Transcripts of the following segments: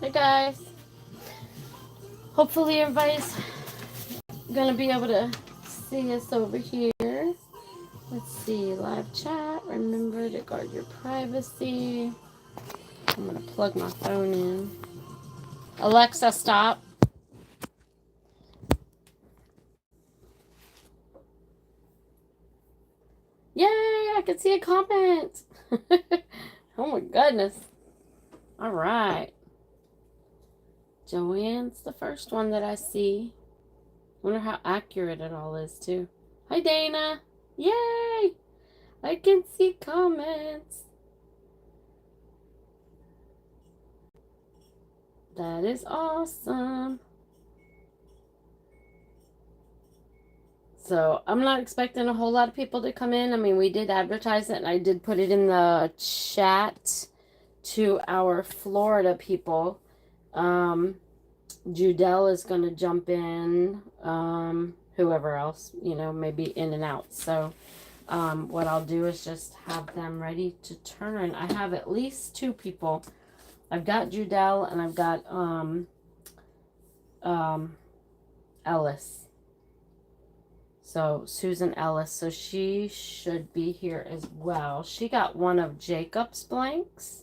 Hey guys. Hopefully everybody's gonna be able to see us over here. Let's see, live chat. Remember to guard your privacy. I'm gonna plug my phone in. Alexa, stop. Yay, I can see a comment. Oh my goodness. All right. Joanne's the first one that I see. Wonder how accurate it all is too. Hi Dana. Yay! I can see comments. That is awesome. So I'm not expecting a whole lot of people to come in. I mean, we did advertise it and I did put it in the chat to our Florida people. Judelle is going to jump in. Whoever else, maybe in and out. So what I'll do is just have them ready to turn. I have at least 2 people. I've got Judelle and I've got Ellis. So Susan Ellis. So she should be here as well. She got one of Jacob's blanks.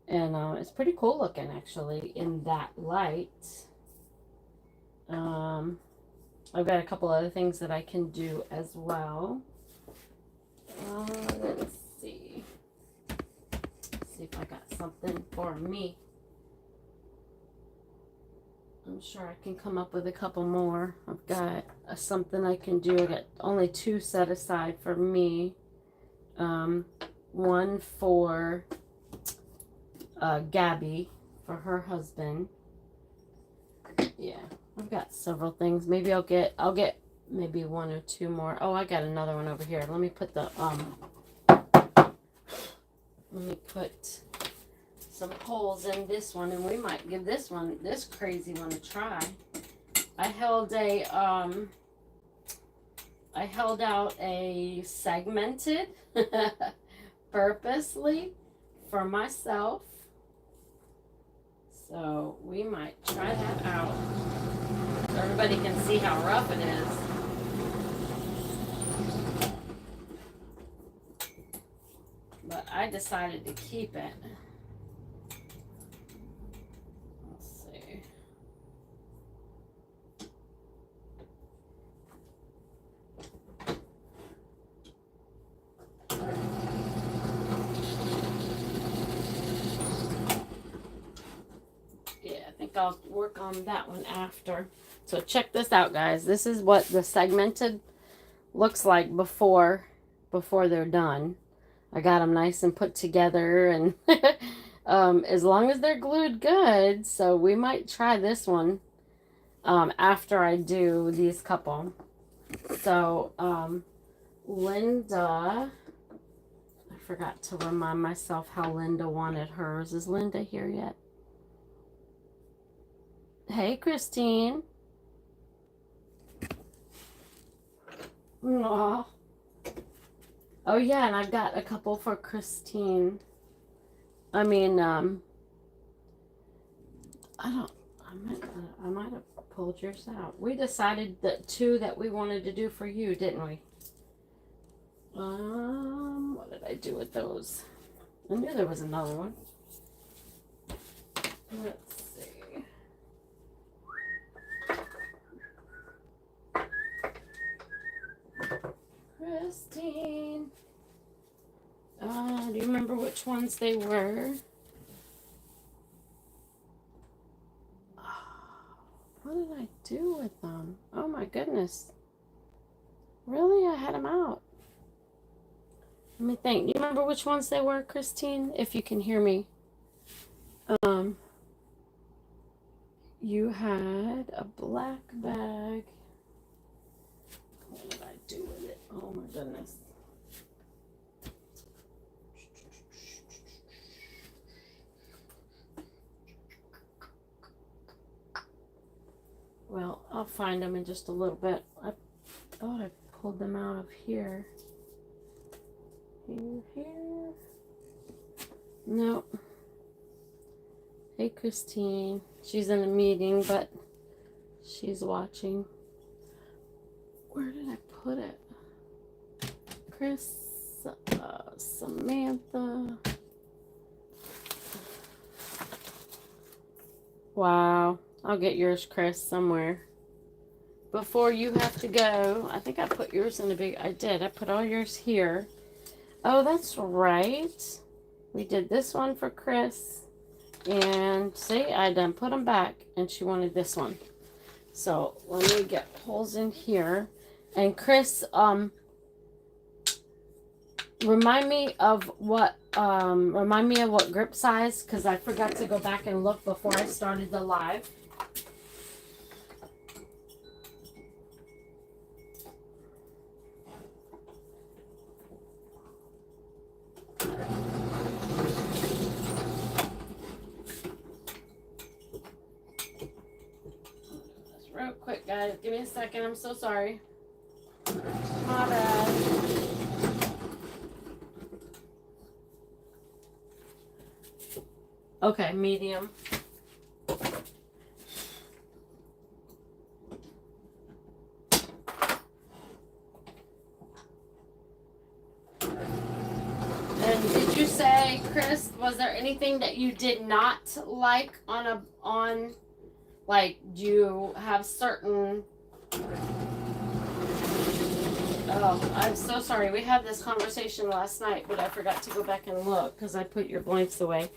And it's pretty cool looking actually in that light. I've got a couple other things that I can do as well. Let's see. See if I got something for me. I'm sure I can come up with a couple more. I've got something I can do. I got only 2 set aside for me. One for Gabby for her husband. Yeah, I've got several things. Maybe I'll get maybe 1 or 2 more. Oh, I got another one over here. Let me put the let me put some holes in this one, and we might give this crazy one a try. I held out a segmented purposely for myself. So we might try that out so everybody can see how rough it is. But I decided to keep it. Let's see. Yeah, I think I'll work on that one after. So check this out, guys. This is what the segmented looks like before they're done. I got them nice and put together, and as long as they're glued good. So we might try this one after I do these couple. So Linda, I forgot to remind myself how Linda wanted hers. Is Linda here yet? Hey, Christine. Aww. Oh yeah, and I've got a couple for Christine. I mean, I might have pulled yours out. We decided that 2 that we wanted to do for you, didn't we? What did I do with those? I knew there was another one. Let's see. Christine. Do you remember which ones they were? What did I do with them? Oh my goodness. Really? I had them out. Let me think. Do you remember which ones they were, Christine? If you can hear me. You had a black bag. What did I do with it? Oh my goodness. Well, I'll find them in just a little bit. I thought I pulled them out of here. Here. Nope. Hey, Christine. She's in a meeting, but she's watching. Where did I put it? Chris, Samantha. Wow. I'll get yours, Chris, somewhere. Before you have to go, I think I put yours in a big... I did. I put all yours here. Oh, that's right. We did this one for Chris. And see, I done put them back. And she wanted this one. So, let me get holes in here. And Chris, remind me of what grip size, because I forgot to go back and look before I started the live. Real quick, guys. Give me a second. I'm so sorry. My bad. Okay, medium. And did you say, Chris, was there anything that you did not like like, do you have certain... Oh, I'm so sorry. We had this conversation last night, but I forgot to go back and look because I put your blanks away.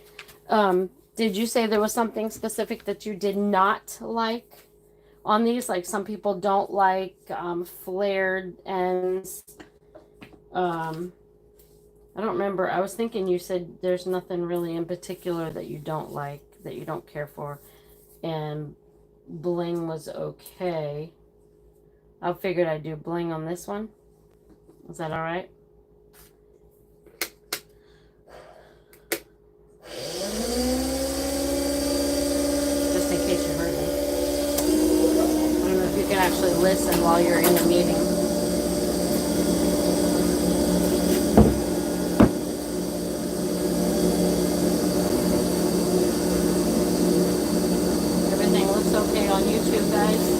Did you say there was something specific that you did not like on these? Like, some people don't like flared ends. I don't remember. I was thinking you said there's nothing really in particular that you don't like, that you don't care for. And bling was okay. I figured I'd do bling on this one. Is that all right? Just in case you heard me. I don't know if you can actually listen while you're in the meeting. Everything looks okay on YouTube, guys.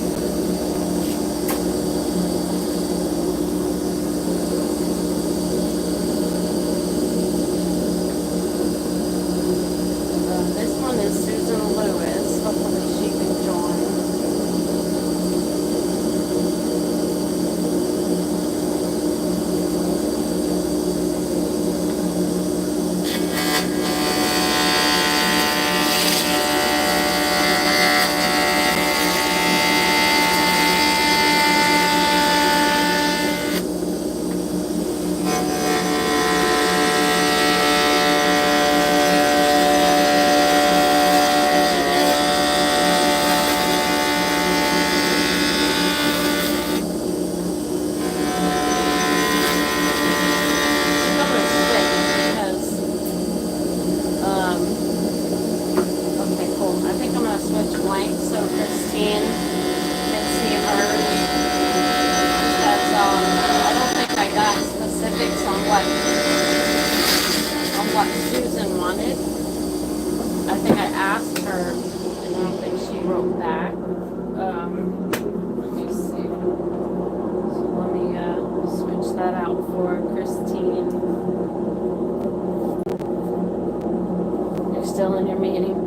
Still in your meeting.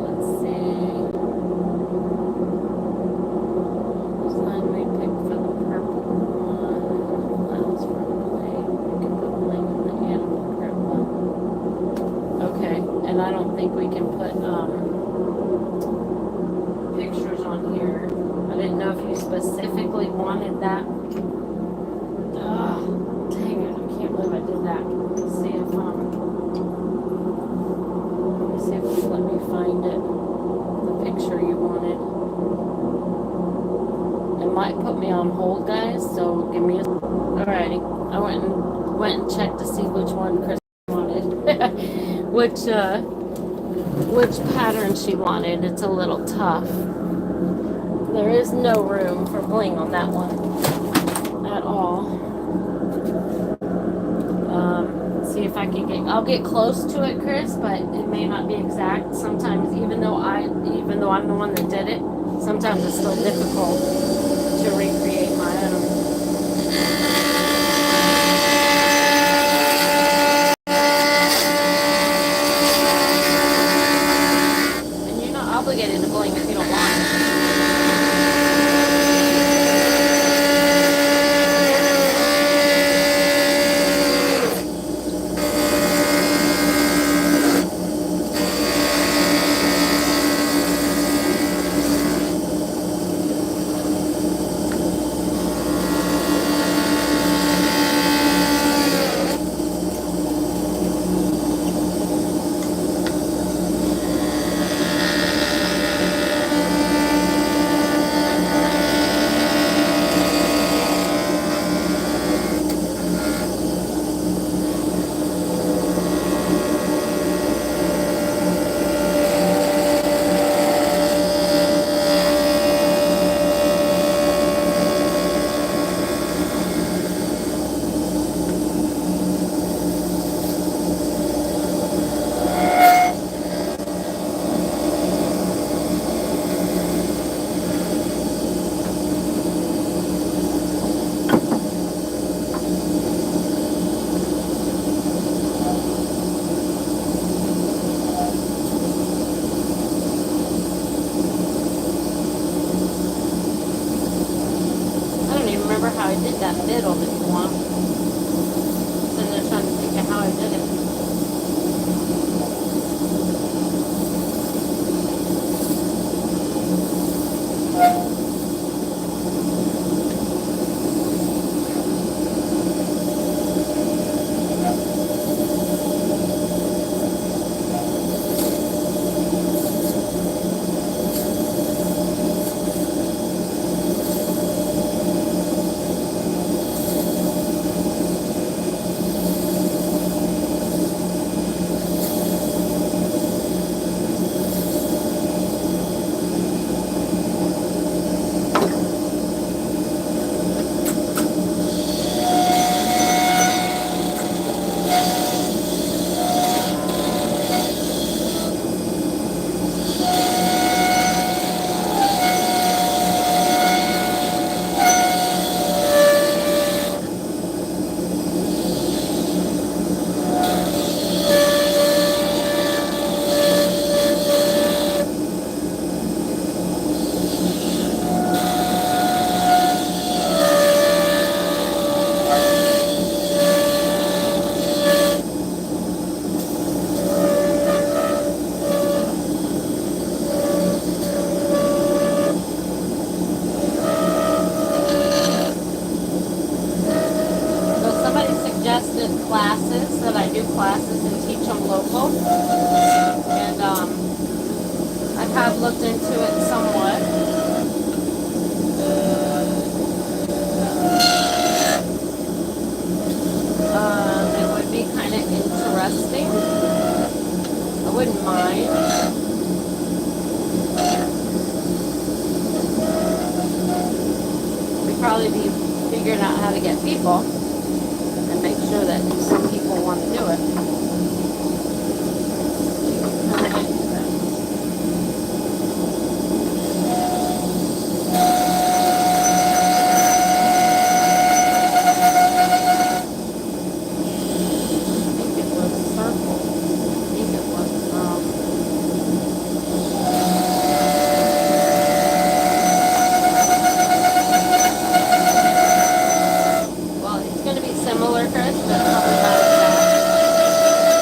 Let's see. This line we picked for the purple one. Allows for bling. We can put bling in the animal print one. Okay, and I don't think we can put pictures on here. I didn't know if you specifically wanted that. Oh, dang it! I can't believe I did that. Let's see if see if it'll let me find it. The picture you wanted. It might put me on hold, guys, so give me a... Alrighty. I went and checked to see which one Chris wanted. which pattern she wanted. It's a little tough. There is no room for bling on that one at all. See if I can I'll get close to it, Chris, but it may not be exact. Sometimes, even though I'm the one that did it, sometimes it's still difficult to recreate my own. And you're not obligated to blink if you don't want. How I did that middle if you want. Sitting there trying to think of how I did it. Classes that I do classes and teach them local, and I have looked into it somewhat. It would be kind of interesting. I wouldn't mind. We'd probably be figuring out how to get people and make sure that some people want to do it. Similar, Chris, but probably not exact.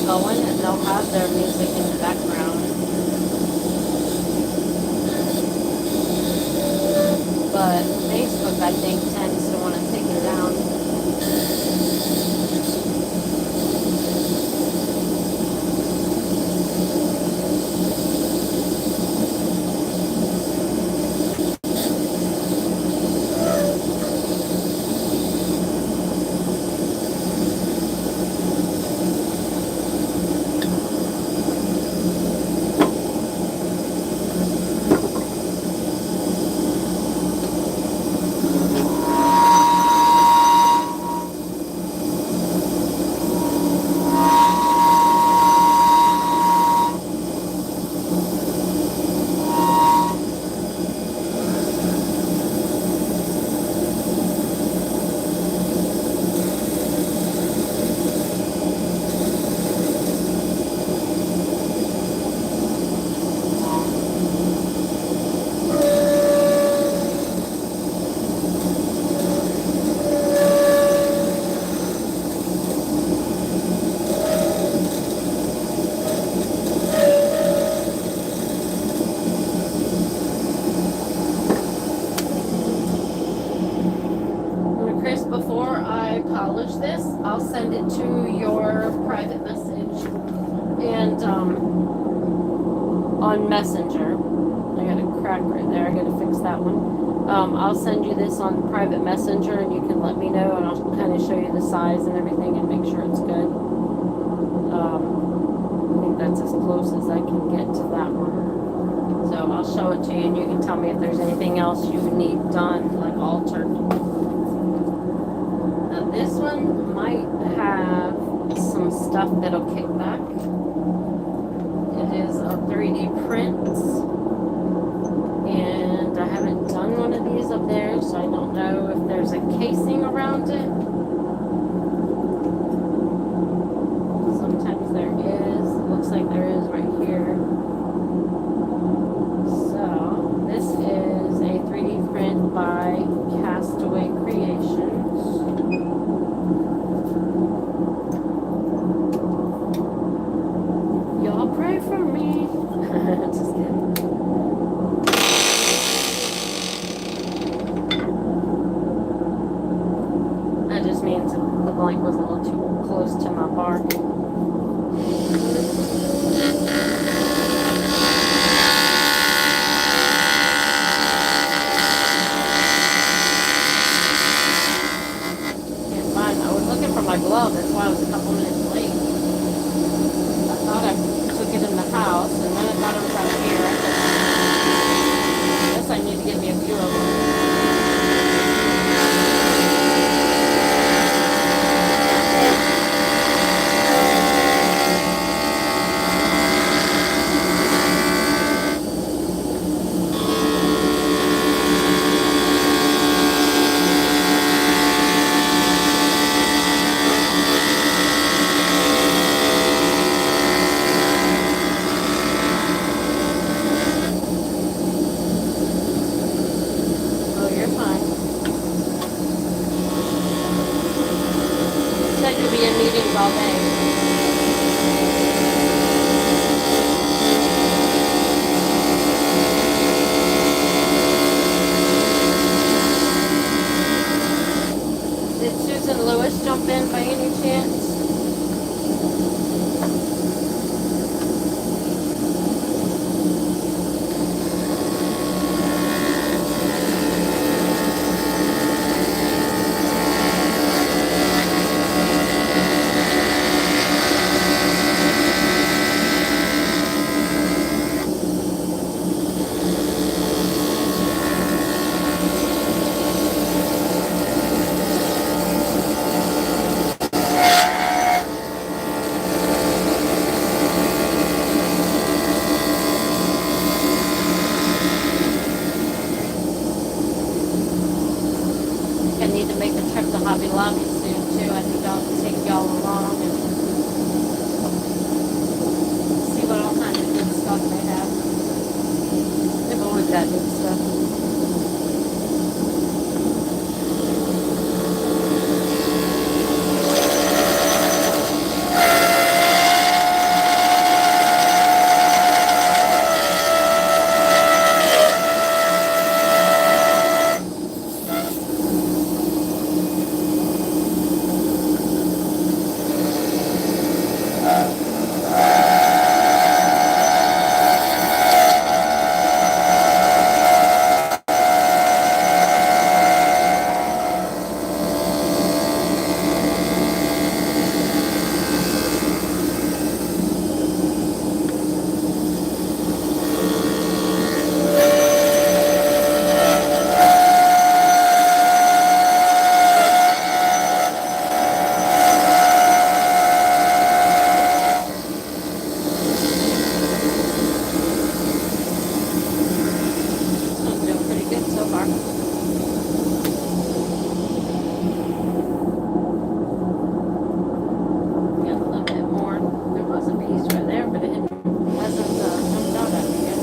going and they'll have their music in the background. But Facebook, I think, tends to want to take it down. Chris, before I polish this, I'll send it to your private message and on Messenger. I got a crack right there. I gotta fix that one. I'll send you this on private messenger and you can let me know and I'll kind of show you the size and everything and make sure it's good. I think that's as close as I can get to that one. So I'll show it to you and you can tell me if there's anything else you need done, like altered. Now this one might have some stuff that'll kick back. It is a 3D print. And I haven't done one of these up there, so I don't know if there's a casing around it. Sometimes there is. It looks like there is right here. So, this is a 3D print by Castaway Creations. Y'all pray for me. Just kidding. was a piece right there, but it hasn't jumped out at me yet.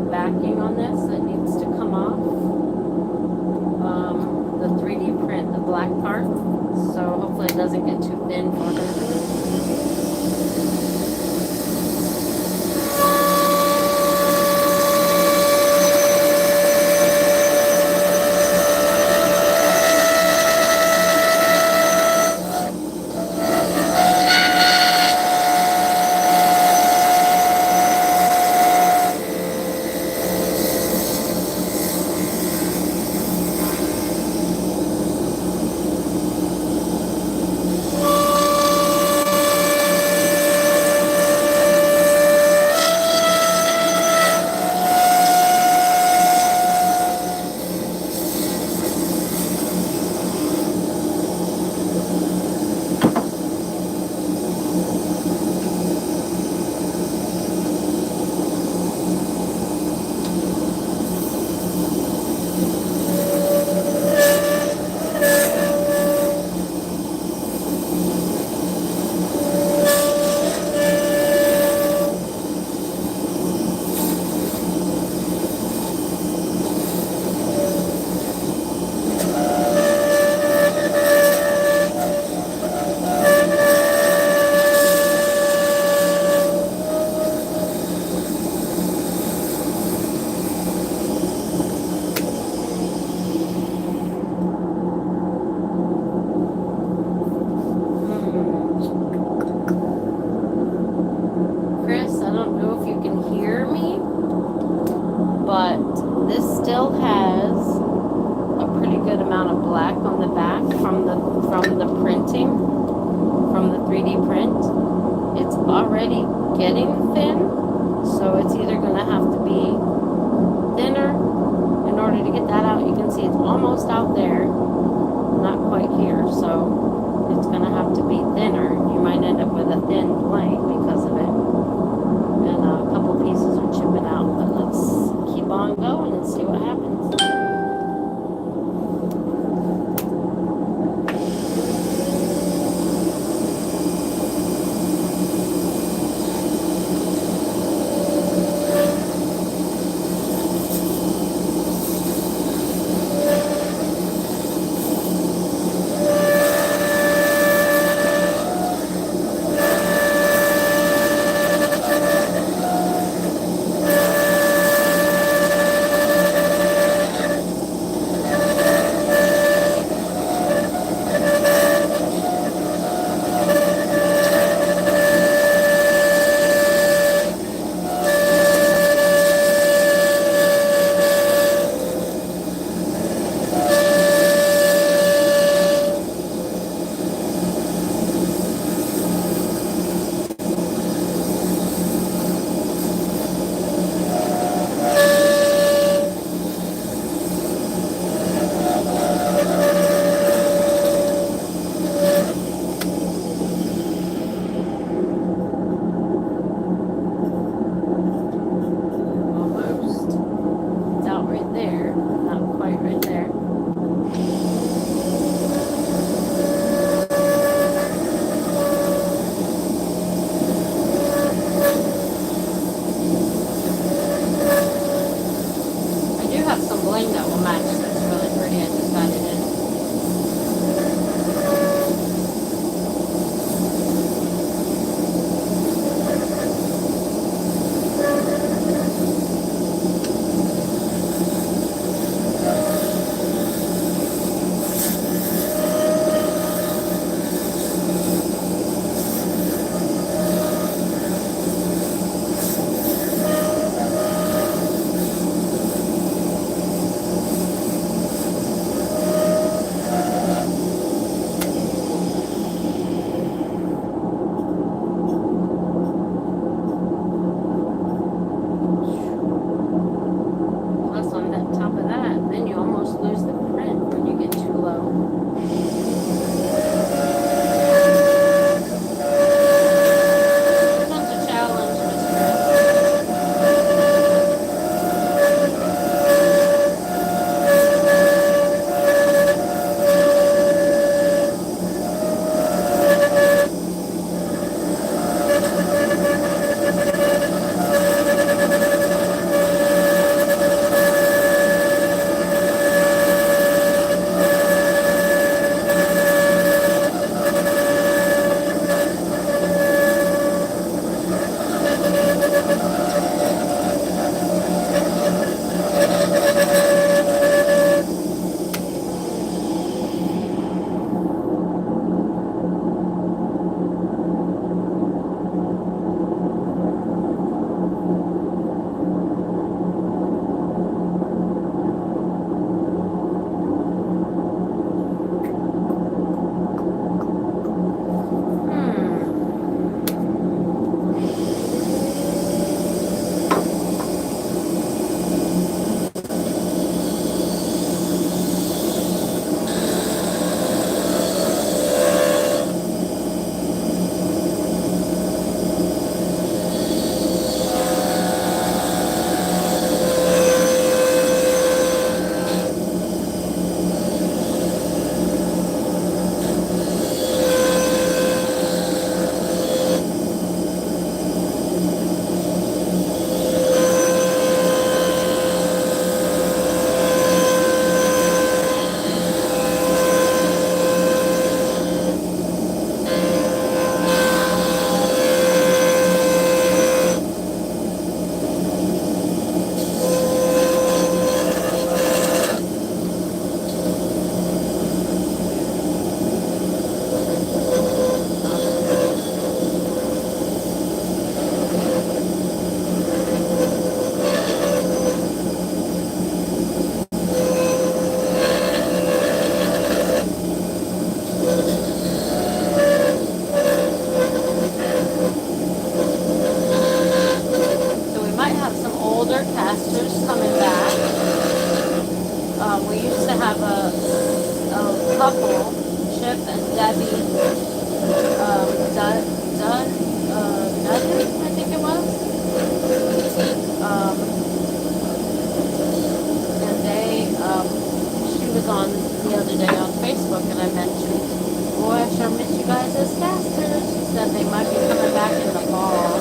Backing on this that needs to come off. The 3D print, the black part. So hopefully it doesn't get too thin for her. But this still has a pretty good amount of black on the back from the printing, from the 3D print. It's already getting thin, so it's either going to have to be thinner in order to get that out. You can see it's almost out there, not quite here, so it's going to have to be thinner. You might end up with a thin blank because of it, and a couple pieces are chipping out, but let's keep on going and see what happens. we used to have a couple, Chip and Debbie, Dudden, I think it was. And she was on the other day on Facebook, and I mentioned, boy, I sure miss you guys as casters. She said they might be coming back in the fall.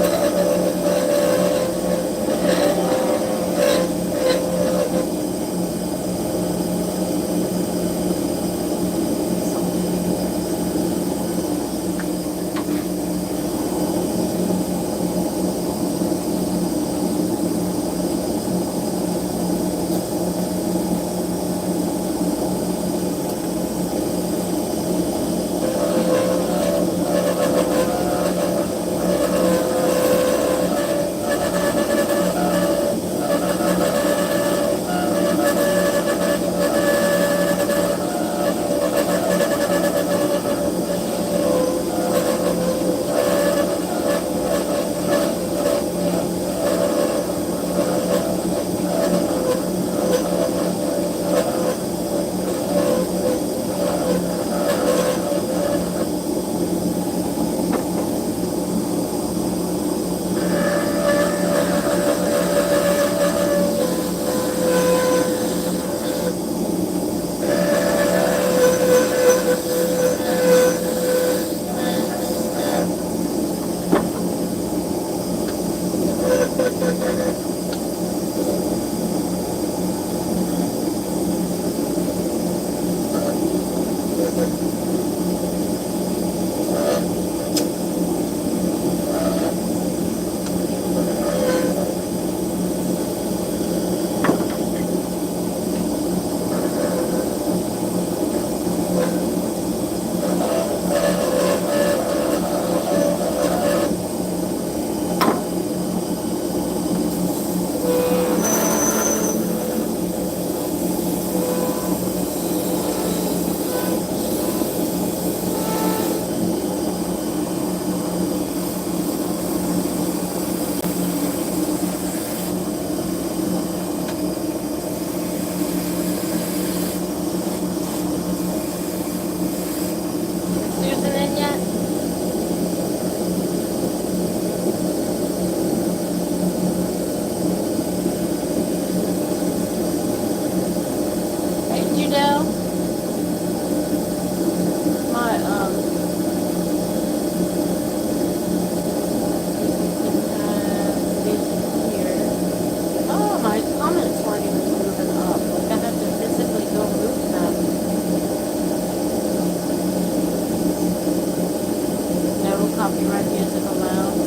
Copyright music allowed.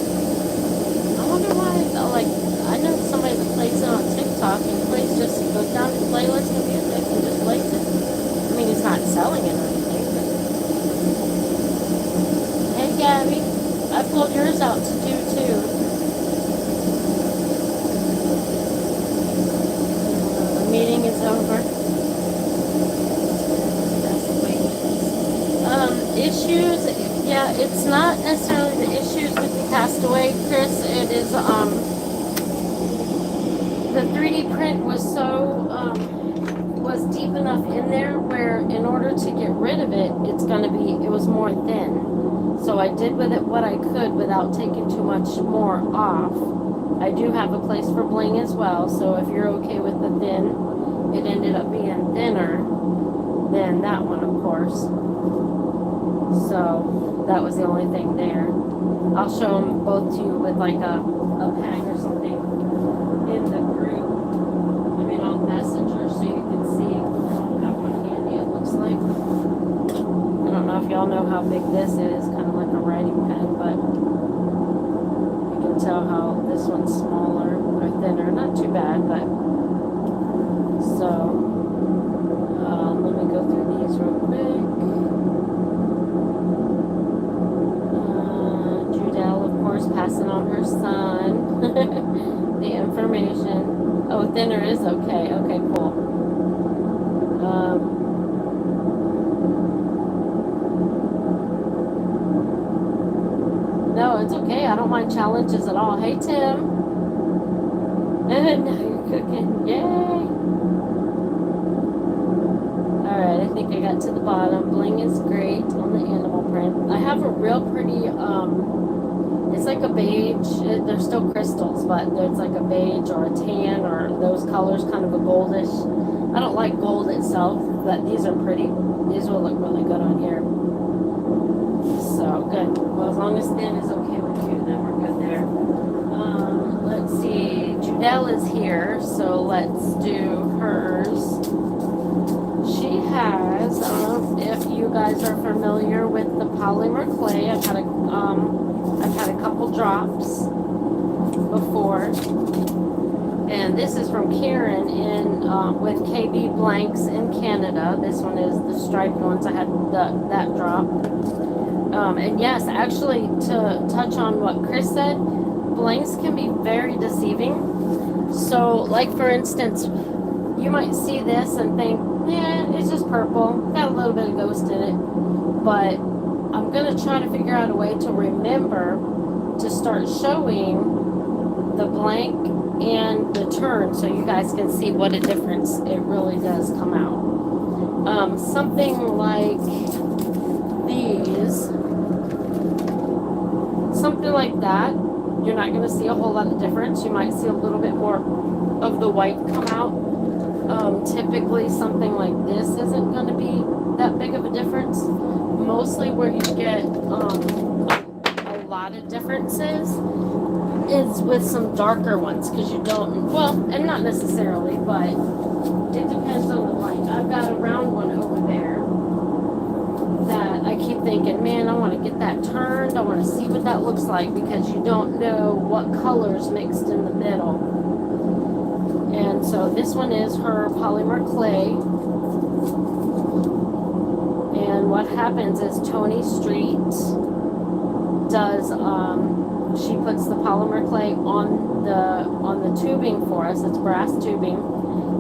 I wonder why, like, I know somebody that plays it on TikTok and plays just goes down to playlist of music and just plays it. I mean, he's not selling it or anything, but. Hey, Gabby, I pulled yours out to do too. The meeting is over. Issues. Yeah, it's not necessarily the issues with the Castaway, Chris. It is, the 3D print was so, was deep enough in there where in order to get rid of it, it was more thin. So I did with it what I could without taking too much more off. I do have a place for bling as well, so if you're okay with the thin, it ended up being thinner than that one, of course. So that was the only thing there. I'll show them both to you with like a peg or something in the group. I mean on Messenger so you can see how handy it looks like. I don't know if y'all know how big this is, kind of like a writing pen, but you can tell how this one's smaller or thinner. Not too bad, but so let me go through these real quick. Passing on her son the information. Oh, thinner is okay. Okay, cool. No, it's okay. I don't mind challenges at all. Hey, Tim. And now you're cooking. Yay. think I got to the bottom. Bling is great on the animal print. I have a real pretty, it's like a beige. They're still crystals, but there's like a beige or a tan or those colors, kind of a goldish. I don't like gold itself, but these are pretty. These will look really good on here. So, good. Well, as long as thin is okay with you, then we're good there. Let's see. Judelle is here, so let's do hers. She has, I don't know if you guys are familiar with the polymer clay. I've had a couple drops before. And this is from Karen in with KB Blanks in Canada. This one is the striped ones. I had that drop. And yes, actually, to touch on what Chris said, blanks can be very deceiving. So, like for instance, you might see this and think, yeah, it's just purple. Got a little bit of ghost in it. But I'm going to try to figure out a way to remember to start showing the blank and the turn so you guys can see what a difference it really does come out. Something like these, something like that, you're not going to see a whole lot of difference. You might see a little bit more of the white come out. Typically something like this isn't going to be that big of a difference. Mostly where you get a lot of differences is with some darker ones, because you don't, well, and not necessarily, but it depends on the light. I've got a round one over there that I keep thinking, man, I want to get that turned. I want to see what that looks like, because you don't know what colors mixed in the middle. And so this one is her polymer clay. And what happens is Tony Street does, she puts the polymer clay on the tubing for us. It's brass tubing,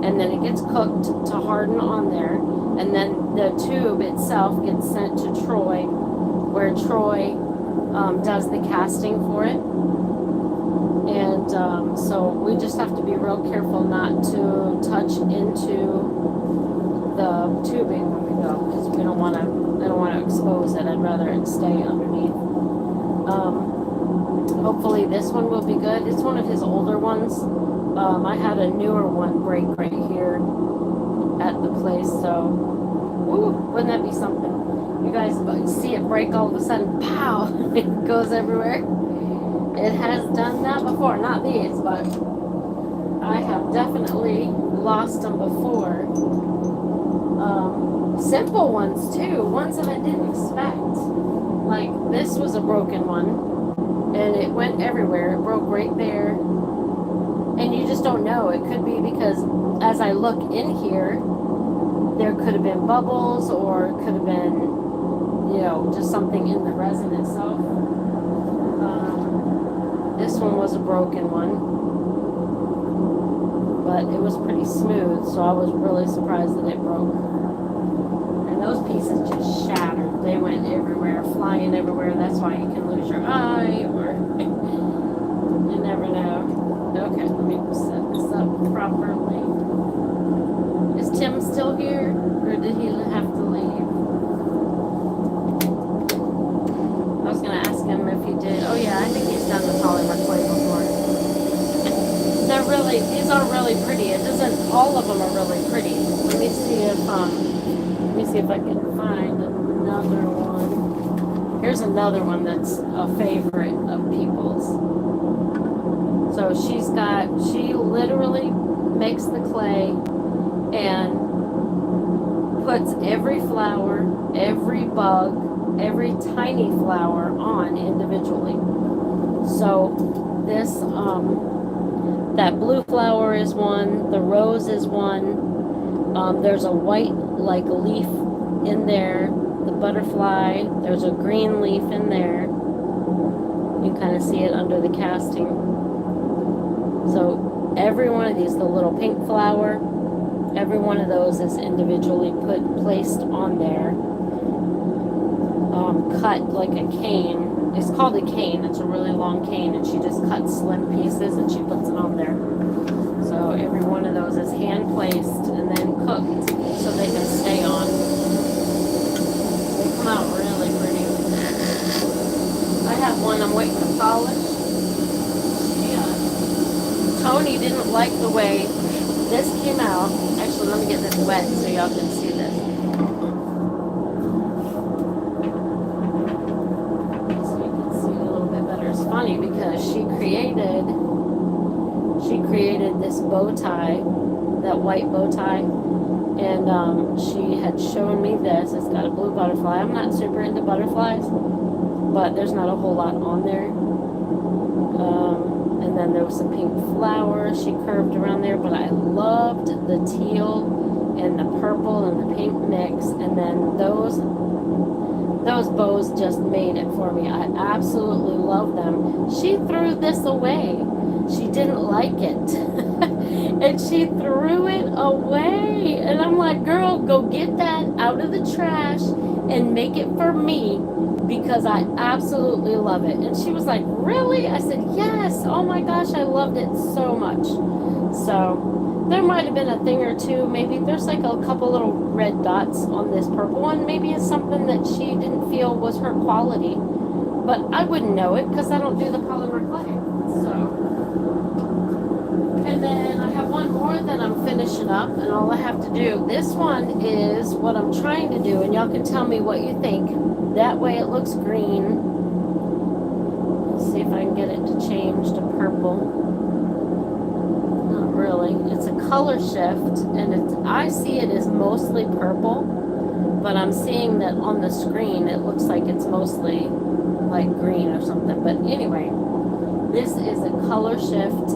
and then it gets cooked to harden on there, and then the tube itself gets sent to Troy, where Troy does the casting for it. And so we just have to be real careful not to touch into the tubing when we go, because I don't want to expose it. I'd rather it stay underneath. Hopefully this one will be good. It's one of his older ones. I had a newer one break right here at the place, so wouldn't that be something? You guys see it break all of a sudden, pow, it goes everywhere. It has done that before, not these, but I have definitely lost them before. Simple ones too, ones that I didn't expect. Like this was a broken one. And it went everywhere. It broke right there. And you just don't know. It could be because as I look in here, there could have been bubbles, or it could have been, you know, just something in the resin itself. This one was a broken one. But it was pretty smooth, so I was really surprised that it broke. And those pieces just shattered. They went everywhere, flying everywhere. That's why you can lose your eye, or you never know. Okay, let me set this up properly. Is Tim still here, or did he have to leave? I was going to ask him if he did. Oh yeah, I think he's done the polymer clay before. They're really, these are really pretty. It doesn't, all of them are really pretty. Let me see if I can find another one. Here's another one that's a favorite of people's. So she literally makes the clay and puts every flower, every bug, every tiny flower on individually. So this, that blue flower is one, the rose is one, there's a white like leaf in there, the butterfly, there's a green leaf in there. You can kind of see it under the casting. So every one of these, the little pink flower, every one of those is individually placed on there. Cut like a cane. It's called a cane. It's a really long cane, and she just cuts slim pieces and she puts it on there. So every one of those is hand placed and then cooked so they can stay on. waiting to polish. Yeah. Tony didn't like the way this came out. Actually, let me get this wet so y'all can see this. So you can see it a little bit better. It's funny because she created this bow tie, that white bow tie, and she had shown me this. It's got a blue butterfly. I'm not super into butterflies, but there's not a whole lot on there. And then there was some pink flowers she curved around there, but I loved the teal and the purple and the pink mix, and then those bows just made it for me. I absolutely love them. She threw this away. She didn't like it. And she threw it away. And I'm like, girl, go get that out of the trash and make it for me, because I absolutely love it. And she was like, really? I said, yes. Oh my gosh, I loved it so much. So there might have been a thing or two. Maybe there's like a couple little red dots on this purple one. Maybe it's something that she didn't feel was her quality. But I wouldn't know it because I don't do the polymer clay. So, and then I have one more that I'm finishing up, and all I have to do, this one is what I'm trying to do, and y'all can tell me what you think. That way it looks green. Let's see if I can get it to change to purple. Not really. It's a color shift, and I see it as mostly purple, but I'm seeing that on the screen it looks like it's mostly like green or something. But anyway, this is a color shift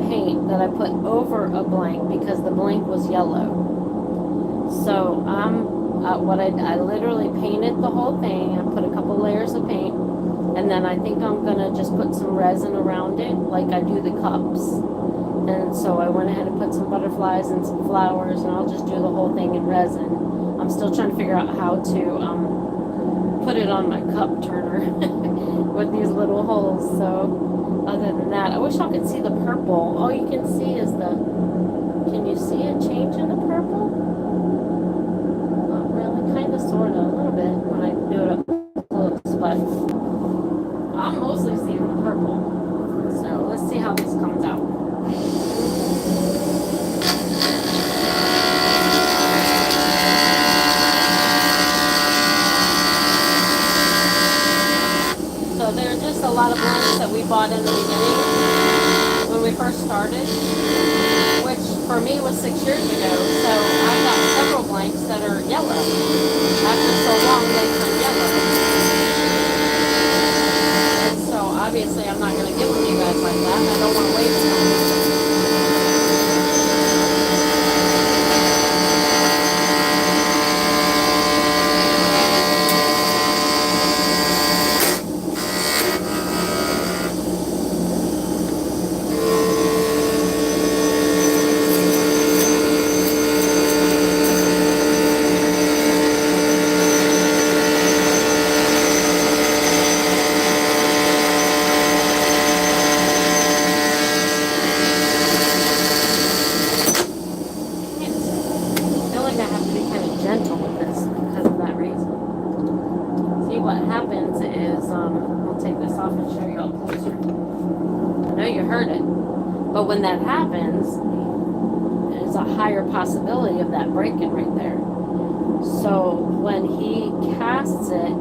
paint that I put over a blank because the blank was yellow. So I literally painted the whole thing. I put a couple layers of paint, and then I think I'm gonna just put some resin around it like I do the cups. And so I went ahead and put some butterflies and some flowers, and I'll just do the whole thing in resin. I'm still trying to figure out how to put it on my cup turner with these little holes. So other than that, I wish I could see the purple. All you can see is can you see it change in the purple? Not really, kind of, sort of, a little bit when I do it up close, but I'm mostly seeing the purple. So let's see how this comes out. So there are just a lot of blanks that we bought in the beginning when we first started, which for me was 6 years ago. So I got several blanks that are yellow. After so long, they turn yellow. And so obviously I'm not going to give them to you guys like that. I don't want to waste them. What happens is, I'll take this off and show you all closer. I know you heard it, but when that happens, there's a higher possibility of that breaking right there. So when he casts it,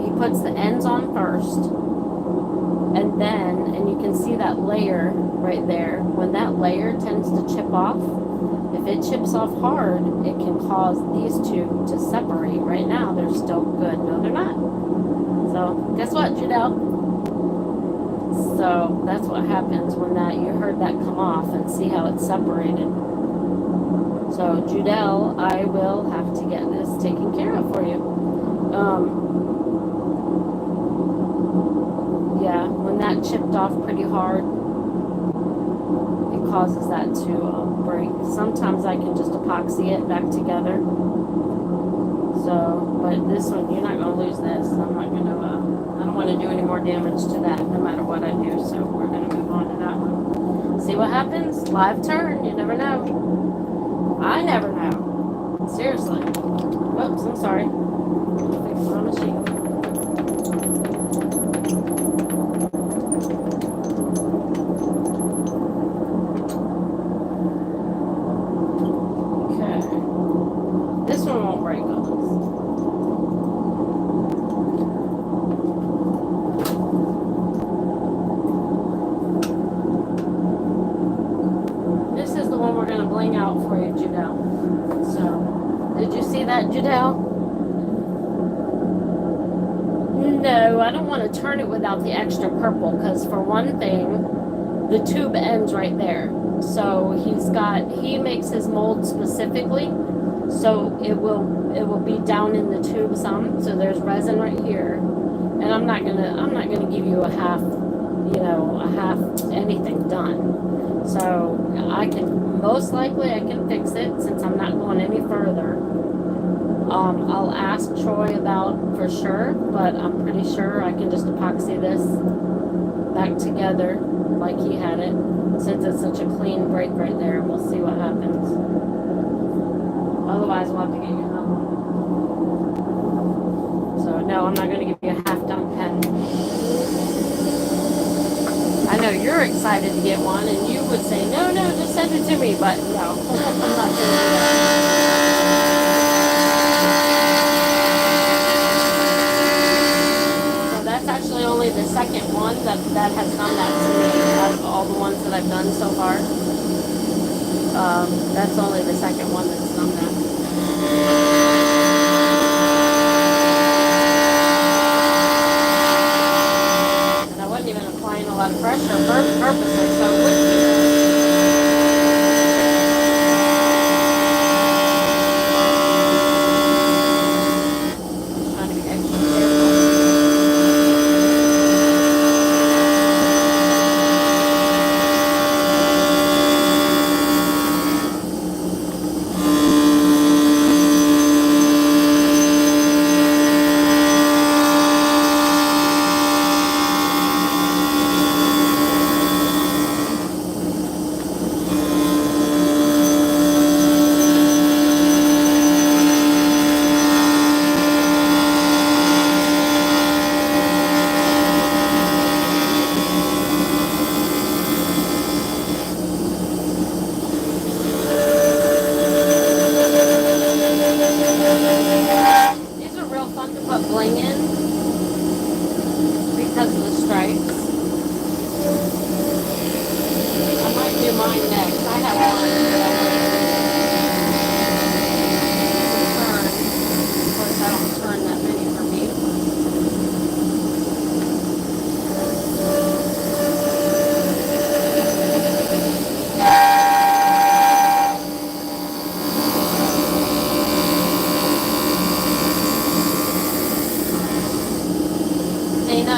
he puts the ends on first, and you can see that layer right there. When that layer tends to chip off, if it chips off hard, it can cause these two to separate. Right now, they're still good. No, they're not. So, guess what, Judelle? So, that's what happens when you heard that come off, and see how it's separated. So, Judelle, I will have to get this taken care of for you. Yeah, when that chipped off pretty hard, it causes that to break. Sometimes I can just epoxy it back together. So, but this one, you're not going to lose this. I'm not going to, I don't want to do any more damage to that no matter what I do. So we're going to move on to that one. See what happens? Live turn. You never know. I never know. Seriously. Whoops, I'm sorry. Fix my machine. one won't break on this. This is the one we're going to bling out for you, Judelle. So, did you see that, Judelle? No, I don't want to turn it without the extra purple, because for one thing, the tube ends right there. So he makes his mold specifically, so it will be down in the tube some. So there's resin right here, and I'm not gonna give you a half anything done. So I can most likely fix it since I'm not going any further. I'll ask Troy about for sure, but I'm pretty sure I can just epoxy this back together like he had it, since it's such a clean break right there. We'll see what happens. Otherwise, we'll have to get you another one. So no, I'm not going to give you a half-done pen. I know you're excited to get one, and you would say, no, just send it to me, but no, I'm not going to do that. Actually only the second one that has done that to me out of all the ones that I've done so far. That's only the second one that's done that. And I wasn't even applying a lot of pressure for purposes, so it wouldn't be.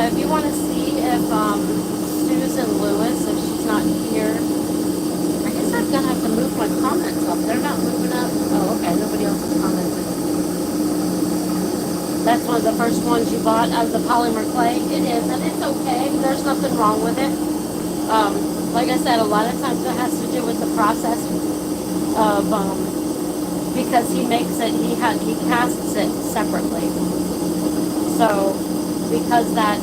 If you want to see if Susan Lewis, if she's not here, I guess I'm going to have to move my comments up. They're not moving up. Oh, okay. Nobody else has commented. That's one of the first ones you bought out of the polymer clay. It is, and it's okay. There's nothing wrong with it. Like I said, a lot of times it has to do with the process of, because he makes it, he casts it separately. So, because that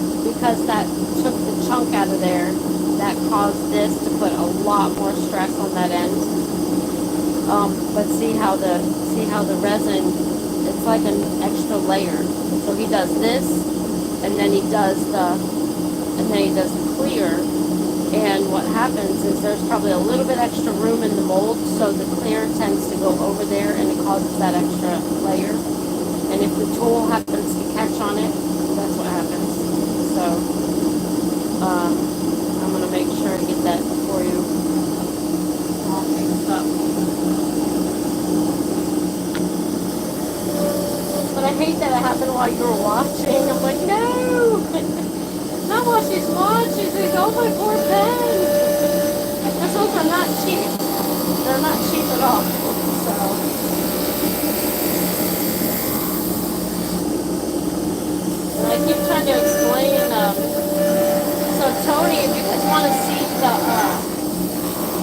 took the chunk out of there, that caused this to put a lot more stress on that end. But see how the resin, it's like an extra layer. So he does this, and then he does the clear. And what happens is there's probably a little bit extra room in the mold, so the clear tends to go over there, and it causes that extra layer. And if the tool happens to catch on it, that's what happens. So, I'm going to make sure to get that for you all fixed up. But I hate that it happened while you were watching. I'm like, no! Not while she's watching. She's like, oh, my poor pen. Because those are not cheap. They're not cheap at all. So... I keep trying to explain, so Tony, if you guys want to see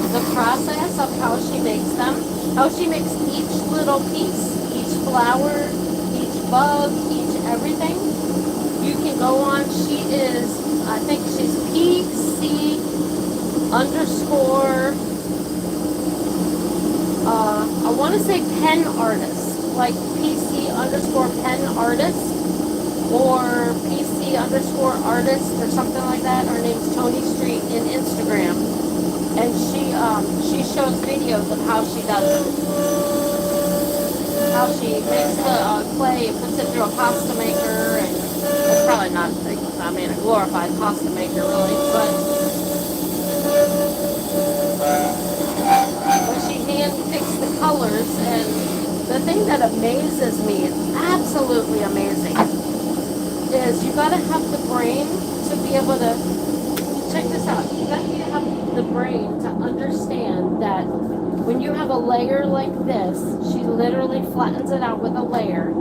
the process of how she makes them, how she makes each little piece, each flower, each bug, each everything, you can go on. She is, I think she's PC _ I want to say pen artist. like PC_pen artist or PC_artist or something like that. Her name's Tony Street in Instagram, and she shows videos of how she does it. How she makes the clay and puts it through a pasta maker, and it's probably not, I mean, a glorified pasta maker really, but she hand picks the colors. And the thing that amazes me, absolutely amazing, is you gotta have the brain to be able to, check this out, you gotta have the brain to understand that when you have a layer like this, she literally flattens it out with a layer,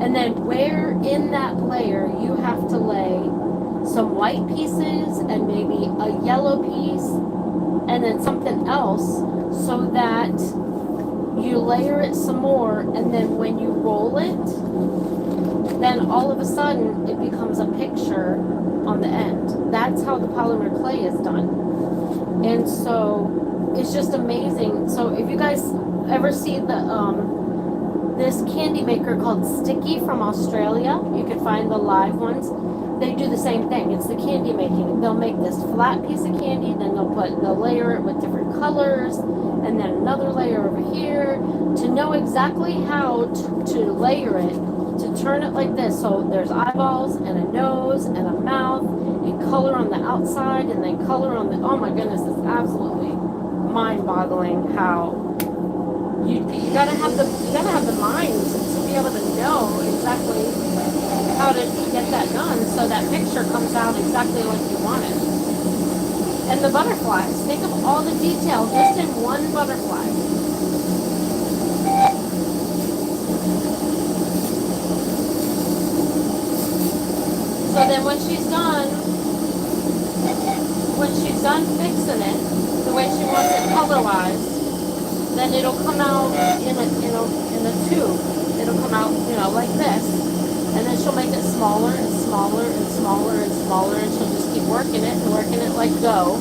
and then where in that layer you have to lay some white pieces and maybe a yellow piece and then something else, so that you layer it some more, and then when you roll it, then all of a sudden it becomes a picture on the end. That's how the polymer clay is done. And so it's just amazing. So if you guys ever see the this candy maker called Sticky from Australia, you can find the live ones. They do the same thing. It's the candy making. They'll make this flat piece of candy, then they'll layer it with different colors, and then another layer over here, to know exactly how to layer it, to turn it like this. So there's eyeballs and a nose and a mouth and color on the outside and then color on the, oh my goodness, it's absolutely mind-boggling how you gotta have the mind to be able to know exactly how to get that done, so that picture comes out exactly like you want it. And the butterflies, think of all the detail just in one butterfly. So then when she's done fixing it the way she wants it color-wise, then it'll come out in a tube. It'll come out, like this. And then she'll make it smaller and smaller and smaller and smaller, and she'll just keep working it like dough.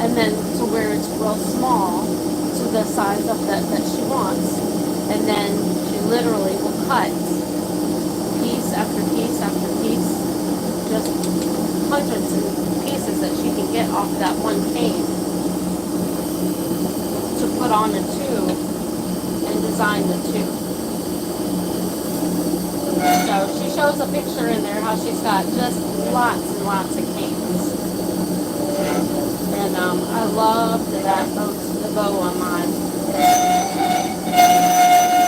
And then to where it's real small, to the size of that she wants. And then she literally will cut piece after piece after piece, just hundreds of pieces that she can get off that one cane, to put on a tube and design the tube. So she shows a picture in there how she's got just lots and lots of canes. And I love that the bow on mine.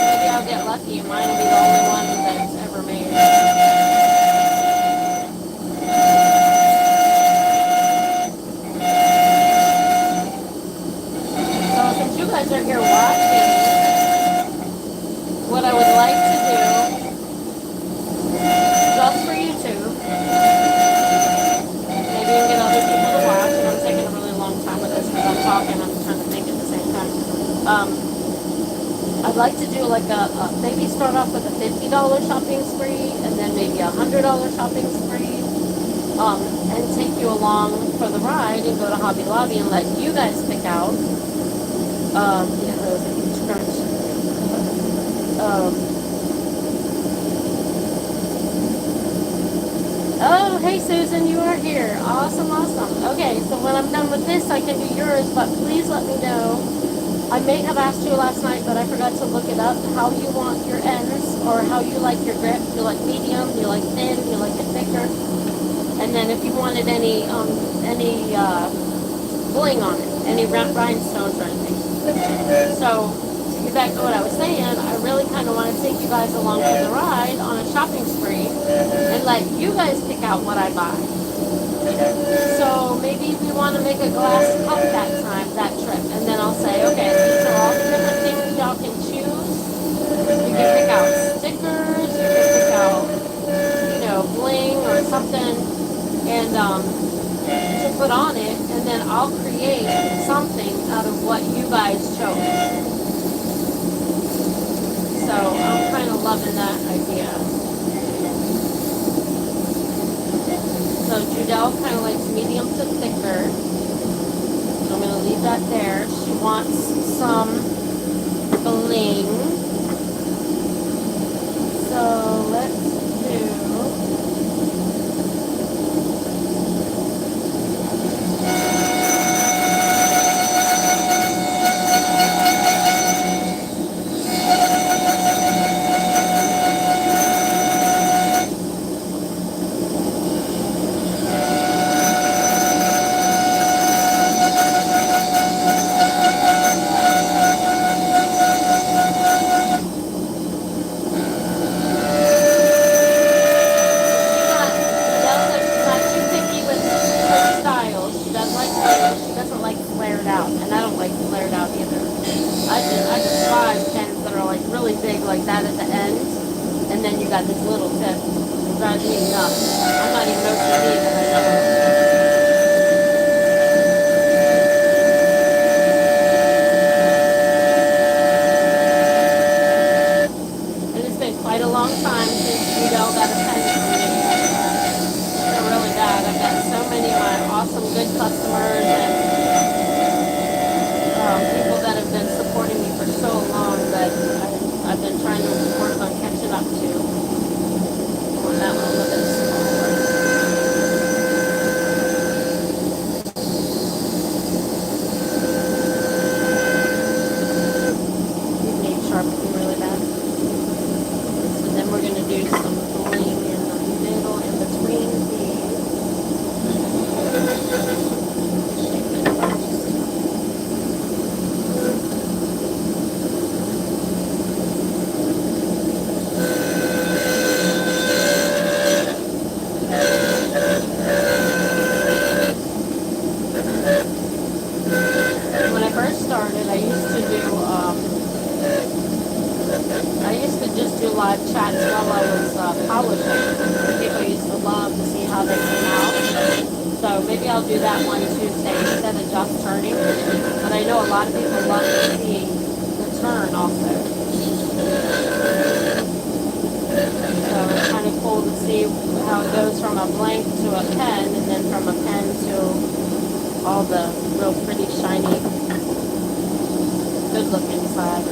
Maybe I'll get lucky and mine will be the only one that's ever made. You guys are here watching, what I would like to do, just for YouTube, maybe you can get other people to watch, and I'm taking a really long time with this because I'm talking, I'm trying to think at the same time. I'd like to do like maybe start off with a $50 shopping spree, and then maybe a $100 shopping spree, and take you along for the ride and go to Hobby Lobby and let you guys pick out. Yeah, that was a huge crunch. Oh, hey Susan, you are here. Awesome, awesome. Okay, so when I'm done with this, I can do yours, but please let me know. I may have asked you last night, but I forgot to look it up, how you want your ends, or how you like your grip. You like medium, you like thin, you like it thicker. And then if you wanted any bling on it, any rhinestones or anything. So, to get back to what I was saying, I really kind of want to take you guys along for the ride on a shopping spree and let you guys pick out what I buy. So, maybe we want to make a glass cup that trip, and then I'll say, okay, these are all the different things y'all can choose. You can pick out stickers, you can pick out, bling or something, and to put on it, and then I'll create something out of what you guys chose. So I'm kind of loving that idea. So Judelle kind of likes medium to thicker. So I'm going to leave that there. She wants some bling. then you got this little tip. It drives me nuts. I'm not even OCD, but I know it. And it's been quite a long time since Udell got a pen from me. I feel really bad. I've got so many of my awesome, good customers and people that have been supporting me for so long that I've been trying to work on catching up to. I want that one a little bit smaller. These need sharpening really bad. So then we're going to do some bling in the middle, in between these. When I first started, I used to just do live chats while I was polishing. People used to love to see how they came out. So maybe I'll do that one Tuesday instead of just turning. But I know a lot of people love to see the turn also. So it's kind of cool to see how it goes from a blank to a pen, and then from a pen to all the real pretty, shiny, good-looking side.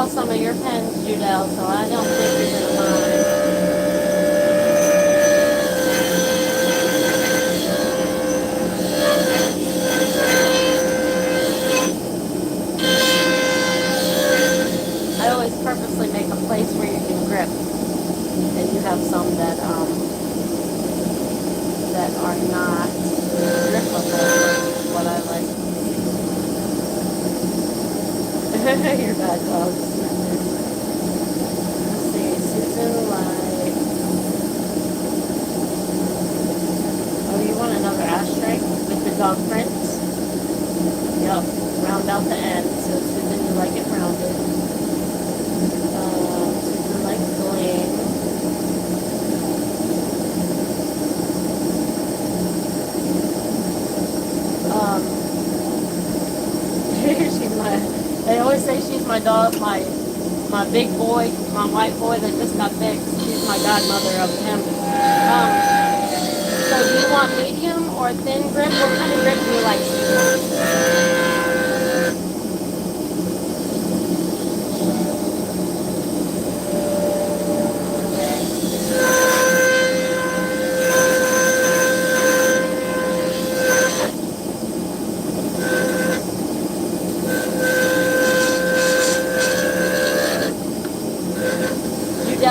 Some of your pens, Judelle, so I don't think you're gonna mind. I always purposely make a place where you can grip, and you have some that are not grippable. What I like. Your bad dogs. Oh, you want another ashtray with the dog prints? Yep, round out the end. So Susan, you like it rounded. Susan likes bling. They always say she's my dog, my big boy, my white boy that just got fixed. She's my godmother of him. So do you want medium or thin grip? What kind of grip do you like?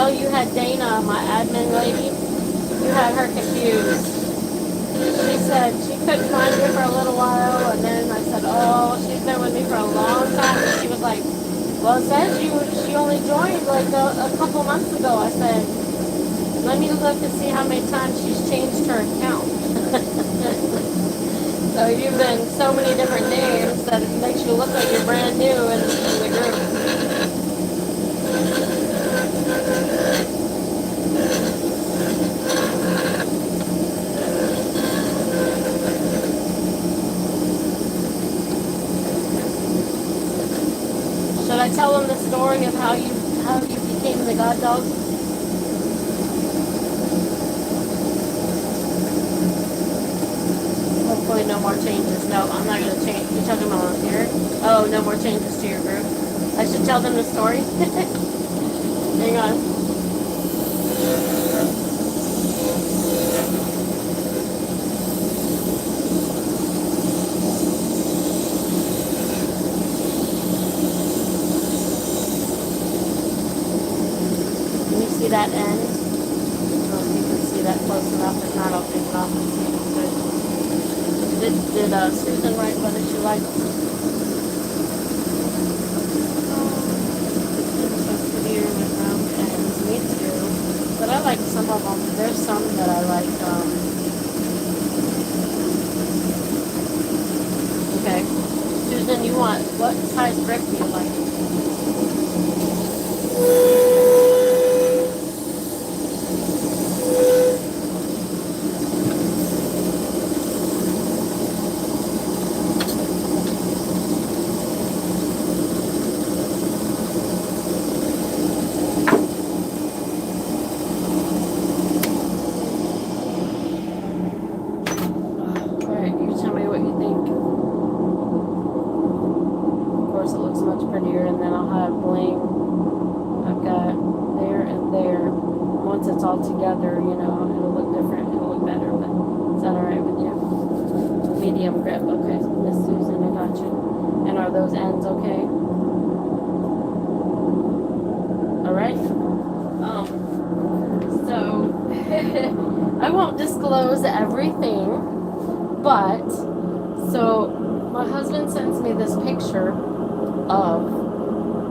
You had Dana, my admin lady, you had her confused. She said she couldn't find you for a little while, and then I said, oh, she's been with me for a long time, and she was like, well, it says she only joined like a couple months ago. I said, let me look and see how many times she's changed her account. So you've been so many different names that it makes you look like you're brand new in the group. Should I tell them the story of how you became the the god dog? Hopefully no more changes. No, I'm not going to change. You're talking about here? Oh, no more changes to your group. I should tell them the story. Hang on. Can you see that end? I don't know if you can see that close enough. If not, I'll take it off and see if it's good. Did Susan write whether she liked prettier with round ends? Me too. But I like some of them. There's some that I like. Okay. Susan, you want, what size brick do you like? Prettier, and then I'll have bling. I've got there and there. Once it's all together, you know, it'll look different, it'll look better. But is that alright with you? Medium grip. Okay, Miss Susan, I got you. And are those ends okay? Alright. So I won't disclose everything, but so my husband sends me this picture of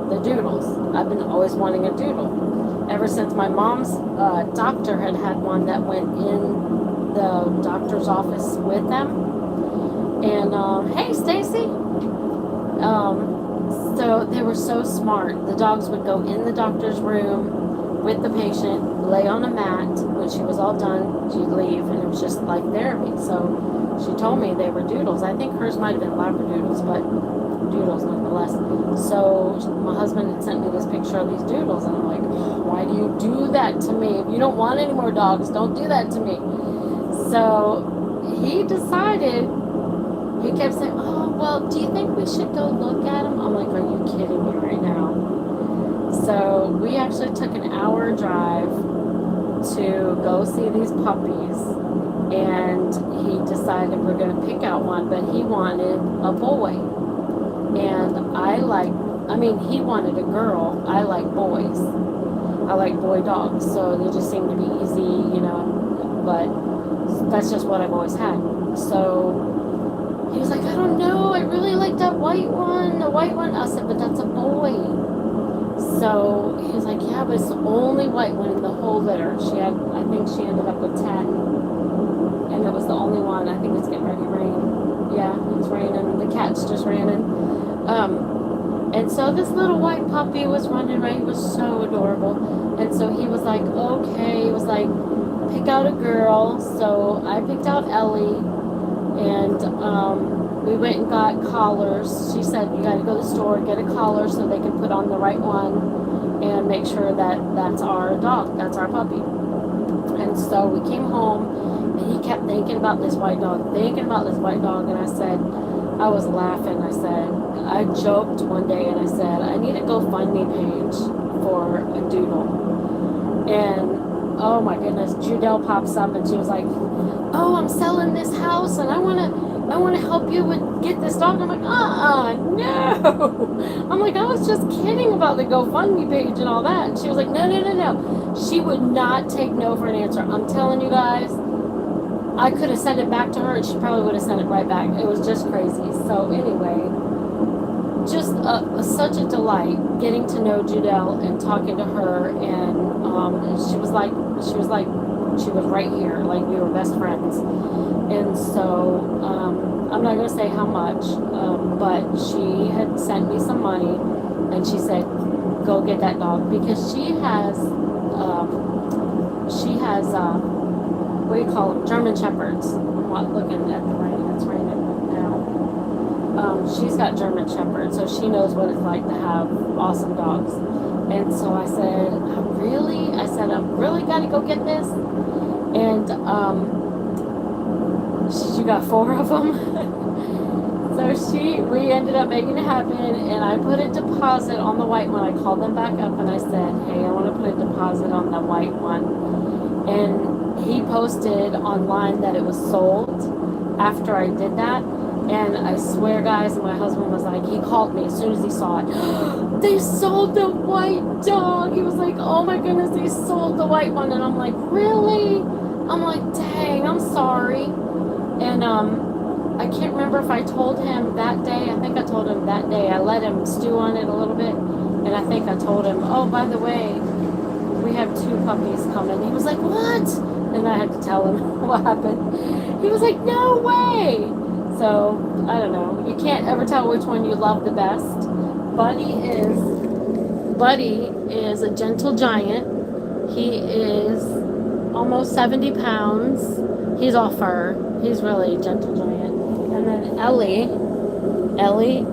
the doodles. I've been always wanting a doodle ever since my mom's doctor had one that went in the doctor's office with them. And hey Stacy, so they were so smart. The dogs would go in the doctor's room with the patient, lay on a mat. When she was all done, she'd leave, and it was just like therapy. So she told me they were doodles. I think hers might have been labradoodles, but doodles nonetheless. So my husband had sent me this picture of these doodles, and I'm like, why do you do that to me? If you don't want any more dogs, don't do that to me. So he decided, he kept saying, oh, well, do you think we should go look at them? I'm like, are you kidding me right now? So we actually took an hour drive to go see these puppies, and he decided we're going to pick out one, but he wanted a boy. And he wanted a girl. I like boys. I like boy dogs, so they just seem to be easy, you know, but that's just what I've always had. So he was like, I don't know, I really like that white one, the white one. I said, but that's a boy. So he was like, yeah, but it's the only white one in the whole litter. I think she ended up with 10, and it was the only one. I think it's getting ready to rain. Yeah, it's raining. The cats just ran in. And so this little white puppy was running right. He was so adorable. And so he was like, okay. He was like, pick out a girl. So I picked out Ellie. And we went and got collars. She said, you got to go to the store, get a collar so they can put on the right one and make sure that that's our dog. That's our puppy. And so we came home, and he kept thinking about this white dog. And I said, I was laughing. I joked one day and I said, I need a GoFundMe page for a doodle. And oh my goodness, Judelle pops up and she was like, oh, I'm selling this house and I want to help you get this dog. I'm like, no. I'm like, I was just kidding about the GoFundMe page and all that. And she was like, no. She would not take no for an answer. I'm telling you guys, I could have sent it back to her and she probably would have sent it right back. It was just crazy. So anyway, just such a delight getting to know Judelle and talking to her. And she was right here, like we were best friends. And so I'm not going to say how much, but she had sent me some money, and she said, go get that dog, because she has what do you call them, German Shepherds. I'm looking at the rain, it's raining now. She's got German Shepherds, so she knows what it's like to have awesome dogs. And so I said, gotta go get this. And she got 4 of them. So we ended up making it happen, and I put a deposit on the white one. I called them back up and I said, hey, I want to put a deposit on the white one. And he posted online that it was sold after I did that. And I swear, guys, my husband was like, he called me as soon as he saw it. They sold the white dog. He was like, oh my goodness, they sold the white one. And I'm like, really? I'm like, dang, I'm sorry. And I can't remember if I told him that day. I think I told him that day. I let him stew on it a little bit. And I think I told him, oh, by the way, we have 2 puppies coming. He was like, what? And I had to tell him what happened. He was like, no way. So, I don't know. You can't ever tell which one you love the best. Buddy is a gentle giant. He is almost 70 pounds. He's all fur. He's really a gentle giant. And then Ellie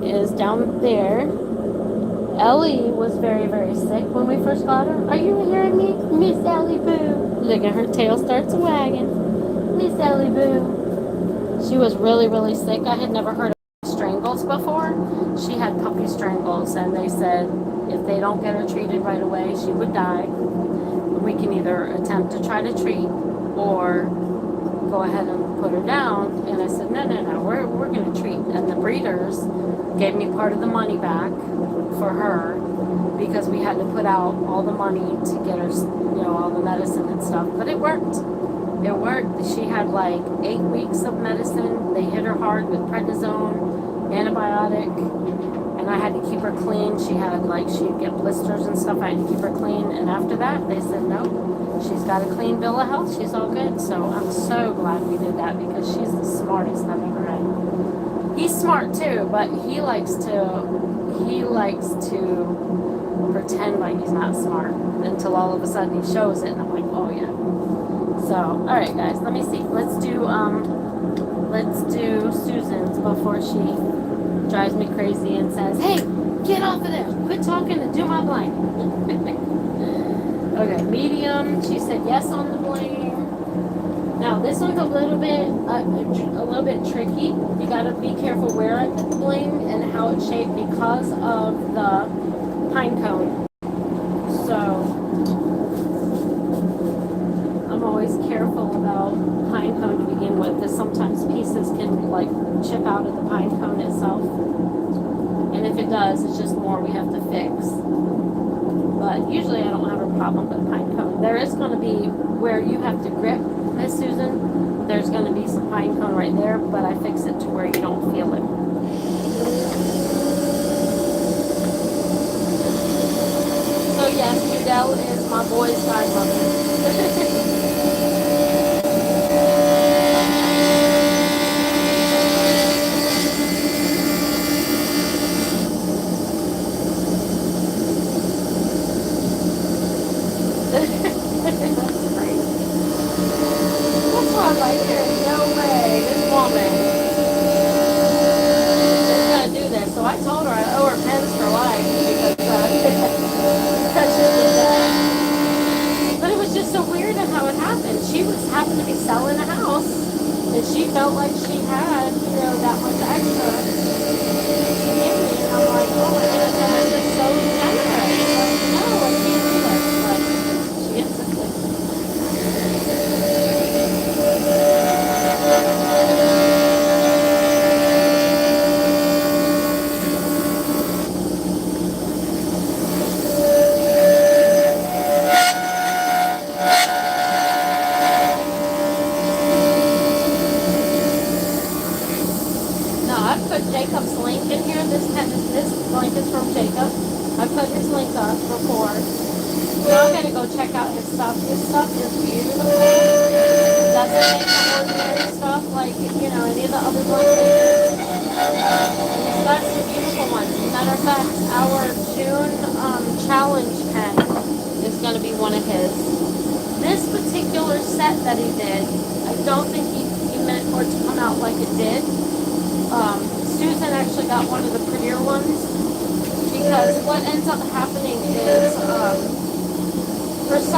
is down there. Ellie was very, very sick when we first got her. Are you hearing me? Miss Ellie Boo. Look at her tail starts wagging. Miss Ellie Boo. She was really, really sick. I had never heard of strangles before. She had puppy strangles, and they said if they don't get her treated right away, she would die. We can either attempt to try to treat or go ahead and put her down. And I said, no, we're going to treat. And the breeders gave me part of the money back for her because we had to put out all the money to get her, all the medicine and stuff. But it worked. It worked. She had like 8 weeks of medicine. They hit her hard with prednisone, antibiotic, and I had to keep her clean. She'd get blisters and stuff. I had to keep her clean. And after that, they said, no, she's got a clean bill of health. She's all good. So I'm so glad we did that because she's the smartest I've ever had. He's smart too, but he likes to pretend like he's not smart until all of a sudden he shows it. And I'm like, oh yeah. So, all right, guys, let me see. Let's do Susan's before she drives me crazy and says, hey, get off of there. Quit talking and do my blank. Okay, medium. She said yes on the bling. Now, this one's a little bit tricky. You got to be careful where I put the bling and how it's shaped because of the pine cone. So, always careful about pine cone to begin with because sometimes pieces can like chip out of the pine cone itself, and if it does, it's just more we have to fix. But usually I don't have a problem with pine cone. There is going to be where you have to grip, Miss Susan, there's going to be some pine cone right there, but I fix it to where you don't feel it. So yes, Udell is my boy's godmother.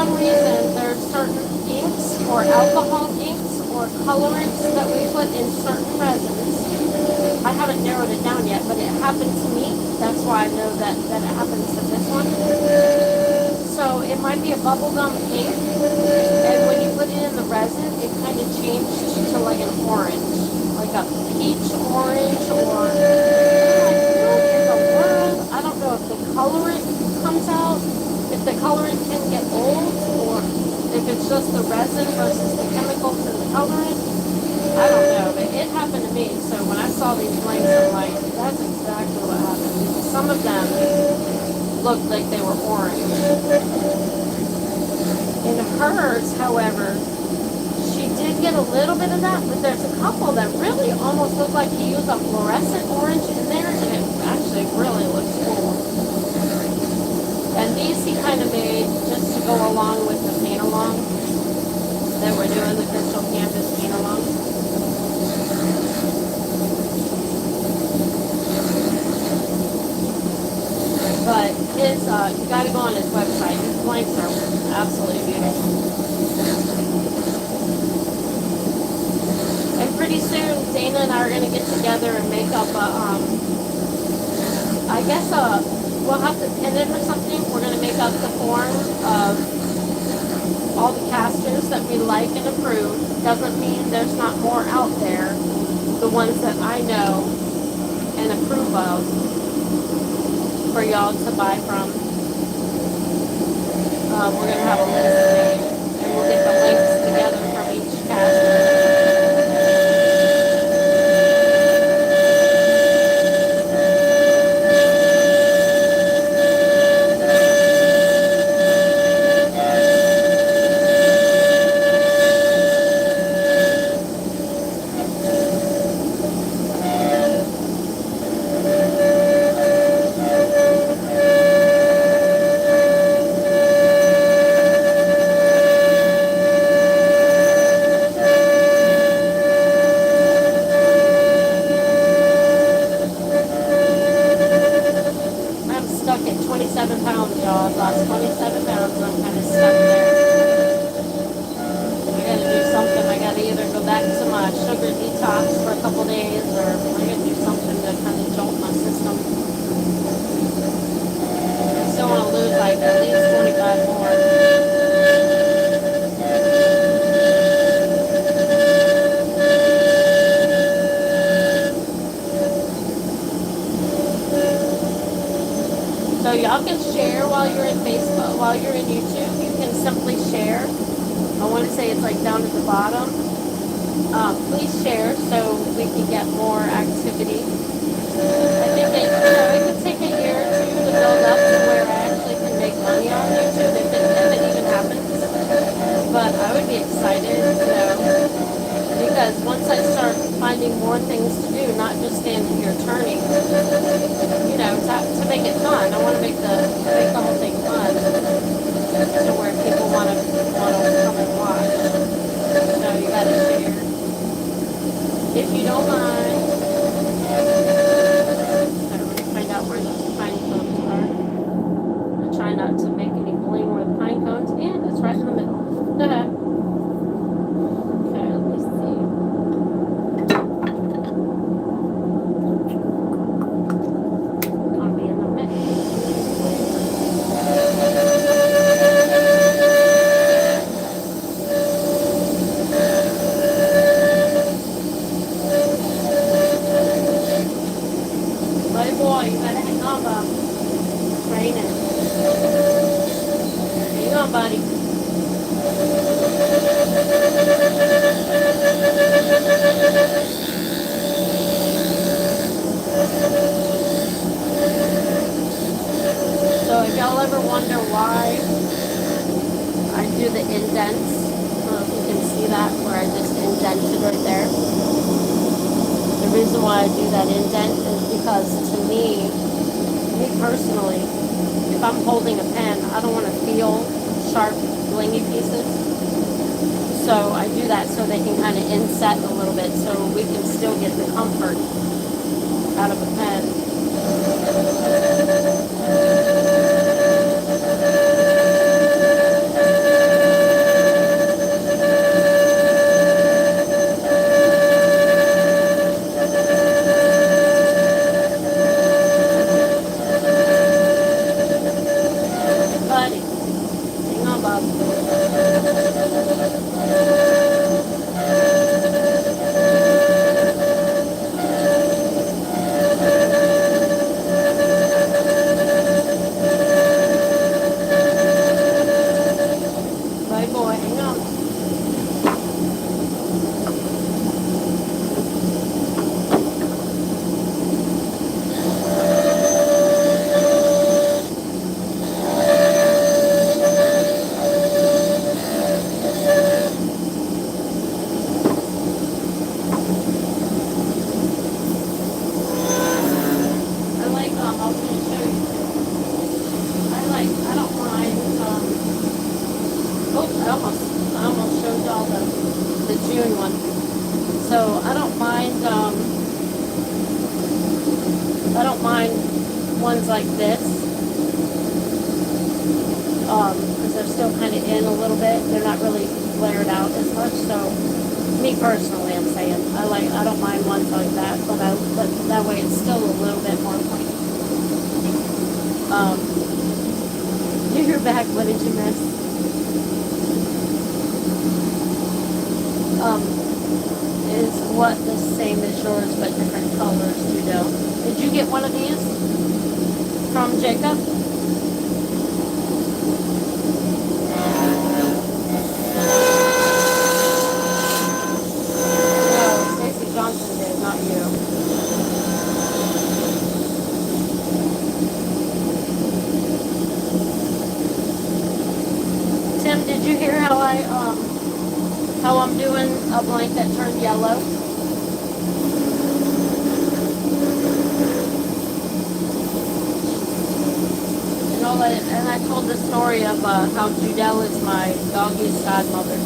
some reason, there's certain inks or alcohol inks or colorants that we put in certain resins. I haven't narrowed it down yet, but it happened to me. That's why I know that it happens to this one. So it might be a bubblegum ink, and when you put it in the resin, it kind of changed to like an orange, like a peach orange, or what in the world? I don't know if the colorant comes out, if the colorant can get old, or if it's just the resin versus the chemicals in the colorant. I don't know, but it happened to me. So when I saw these blanks, I'm like, that's exactly what happened. Some of them looked like they were orange. In hers, however, she did get a little bit of that, but there's a couple that really almost look like he used a fluorescent orange in there, and it actually really looks cool. And these he kind of made just to go along with the paint-along that we're doing, the crystal canvas paint-along. But his, you gotta go on his website. His blanks are absolutely beautiful. And pretty soon, Dana and I are gonna get together and make up a, I guess we'll have to pin it or something. We're gonna make up the form of all the casters that we like and approve. Doesn't mean there's not more out there. The ones that I know and approve of, for y'all to buy from. We're going to have a list made, and we'll get the links together from each caster. So y'all can share while you're in Facebook, while you're in YouTube. You can simply share. I want to say it's like down at the bottom. Please share so we can get more activity. I think it could take a year or two to build up to where I actually can make money on YouTube if it even happens. But I would be excited, because once I start finding more things to do, not just standing here turning, to make it fun. I want to make the whole thing fun, to where people want to come and watch. So you got to share, if you don't mind. Let me find out where those pine cones are. I try not to make any bling with pine cones, and it's right in the middle. Okay, let me see. Gonna be in the mix. Buddy boy, you better hang on, Bob. It's raining. Hang on, buddy. So if y'all ever wonder why I do the indents, I don't know if you can see that where I just indented right there. The reason why I do that indent is because to me personally, if I'm holding a pen, I don't want to feel sharp, blingy pieces. So I do that so they can kind of inset a little bit so we can still get the comfort out of a pen. I almost showed y'all the June one. So I don't mind ones like this, because they're still kind of in a little bit. They're not really flared out as much. So me personally, I'm saying I don't mind ones like that, but that way it's still a little bit more pointy. You're back. What did you miss? Is what the same as yours but different colors, Judo. Did you get one of these from Jacob? No, Stacey Johnson did, not you. Tim, did you hear how I'm doing a blank that turned yellow? And I told the story of how Judelle is my doggy's godmother.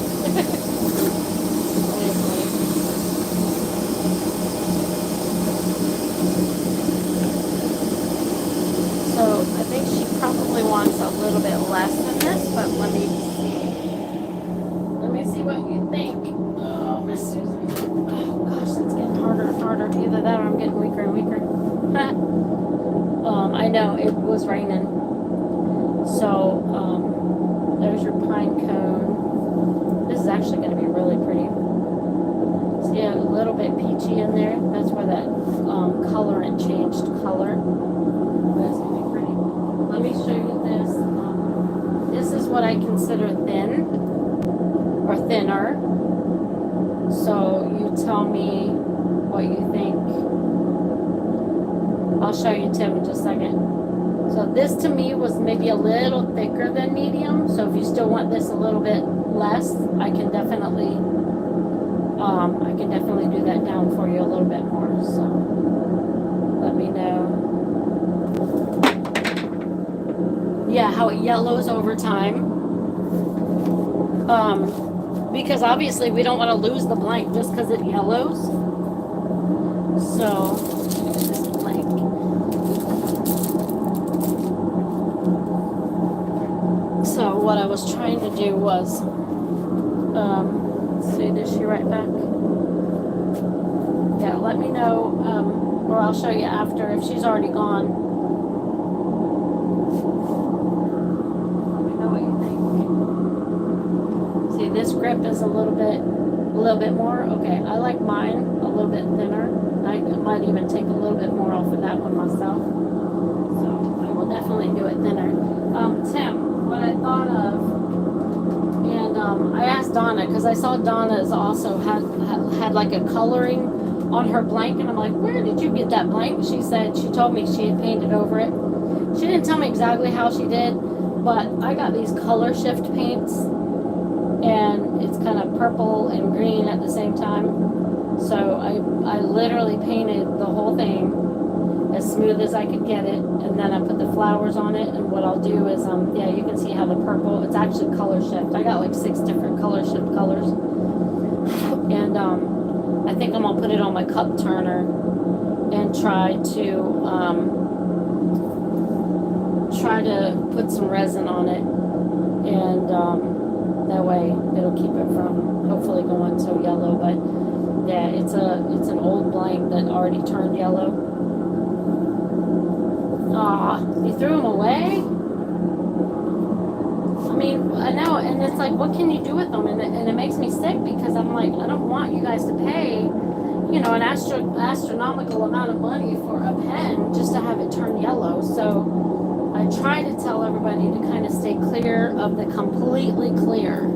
So I think she probably wants a little bit less than this, but let me see what you think. Oh, Miss Susan. Oh gosh, it's getting harder and harder. Either that or I'm getting weaker and weaker. I know it was raining. So, there's your pine cone. This is actually going to be really pretty. See a little bit peachy in there. That's where that colorant changed color. That's going to be pretty. Let me show you this. This is what I consider thin or thinner. So you tell me what you think. I'll show you, Tim, in just a second. So this to me was maybe a little thicker than medium. So if you still want this a little bit less, I can definitely do that down for you a little bit more. So let me know. Yeah, how it yellows over time. Because obviously we don't want to lose the blank just because it yellows. So this blank. So what I was trying to do was, let's see, is she right back? Yeah, let me know, or I'll show you after if she's already gone. Let me know what you think. See, this grip is a little bit more. Okay, I like mine a little bit thinner. I might even take a little bit more off of that one myself. So I will definitely do it thinner. Tim, what I thought of, and I asked Donna because I saw Donna's also had like a coloring on her blank, and I'm like, where did you get that blank? She told me she had painted over it. She didn't tell me exactly how she did, but I got these color shift paints, and it's kind of purple and green at the same time. So I literally painted the whole thing as smooth as I could get it, and then I put the flowers on it. And what I'll do is, yeah, you can see how the purple, it's actually color shift. I got like 6 different color shift colors, and I think I'm gonna put it on my cup turner and try to put some resin on it, and that way it'll keep it from hopefully going so yellow. But yeah, it's an old blank that already turned yellow. Aw, you threw them away? I mean, I know, and it's like, what can you do with them? And it makes me sick because I'm like, I don't want you guys to pay, an astronomical amount of money for a pen just to have it turn yellow. So I try to tell everybody to kind of stay clear of the completely clear.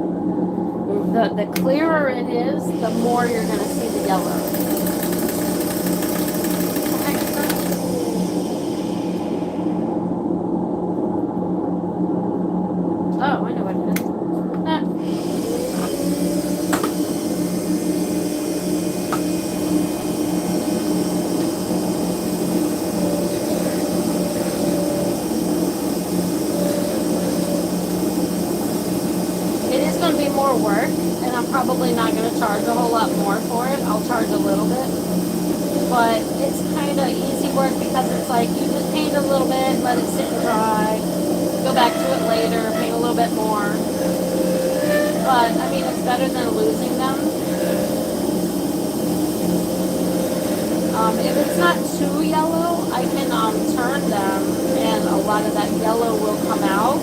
The clearer it is, the more you're going to see the yellow. Oh, I know what it is. It is going to be more work, and I'm probably not going to charge a whole lot more for it. I'll charge a little bit. But it's kind of easy work because it's like you just paint a little bit, let it sit and dry, go back to it later, paint a little bit more. But, I mean, it's better than losing them. If it's not too yellow, I can turn them, and a lot of that yellow will come out.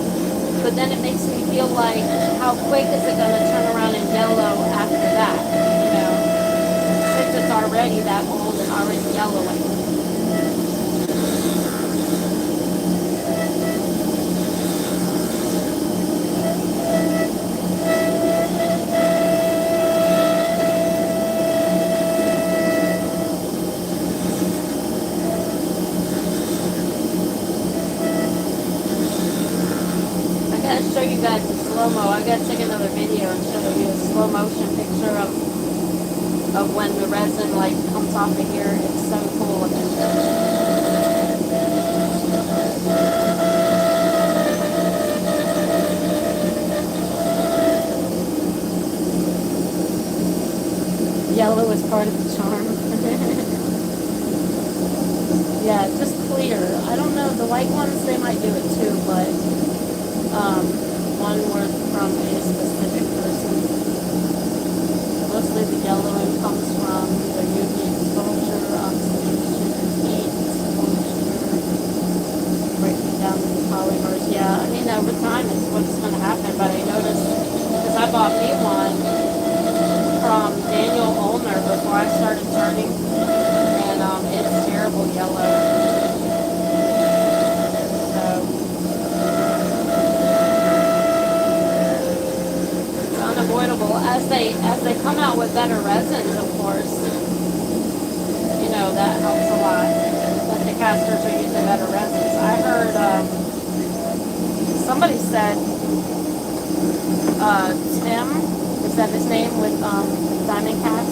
But then it makes me feel like, how quick is it going to turn around in yellow after that? You know, since it's already that old and already yellowing. Show you guys in slow-mo. I gotta take another video and show you a slow motion picture of when the resin like comes off of here. It's so cool looking. Yellow is part of the charm. Yeah, just clear. I don't know, the white ones, they might do it too, but one word from a specific person. Mostly the yellowing comes from either UV exposure, oxidation, heat exposure, breaking down the polymers. Yeah, I mean, over time it's what's going to happen, but I noticed, because I bought me one from Daniel Olner before I started turning, and it's terrible yellow. As they come out with better resins, of course, you know, that helps a lot. But the casters are using better resins. I heard somebody said Tim, is that his name, with Diamond Cast?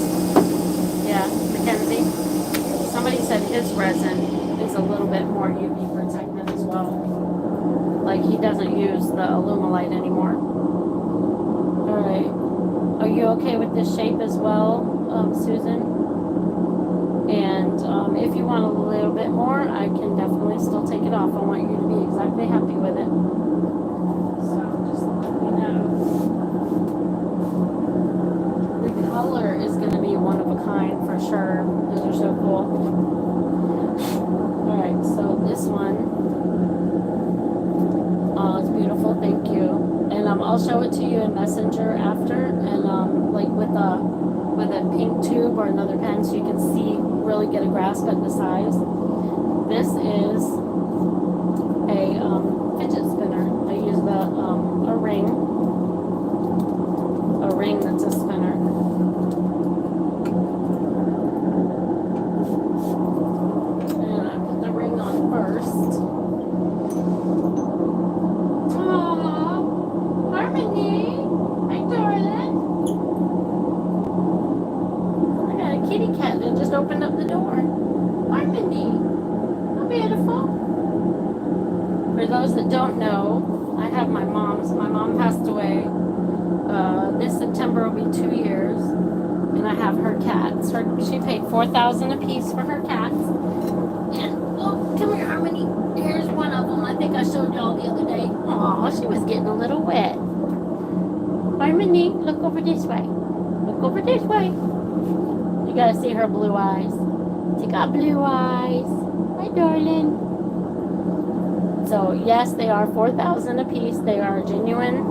Yeah, Mackenzie. Somebody said his resin is a little bit more UV protected as well. Like, he doesn't use the Alumilite anymore. Alright. Are you okay with this shape as well, Susan? And if you want a little bit more, I can definitely still take it off. I want you to be exactly happy with it. So just let me know. The color is going to be one of a kind for sure. Those are so cool. Alright, so this one. Oh, it's beautiful. Thank you. And I'll show it to you in Messenger after, and like with a pink tube or another pen, so you can see, really get a grasp at the size. This is a fidget spinner. I use a ring that's a spinner. And I put the ring on first. Kitty cat that just opened up the door. Hi, Mindy. How beautiful. For those that don't know, I have my mom's. My mom passed away. This September will be 2 years. And I have her cats. She paid $4,000 a piece for her cats. And, oh, come here, Harmony. Here's one of them. I think I showed y'all the other day. Aw, she was getting a little wet. Harmony, look over this way. Look over this way. You gotta see her blue eyes. She got blue eyes. Hi, darling. So, yes, they are $4,000 a piece. They are genuine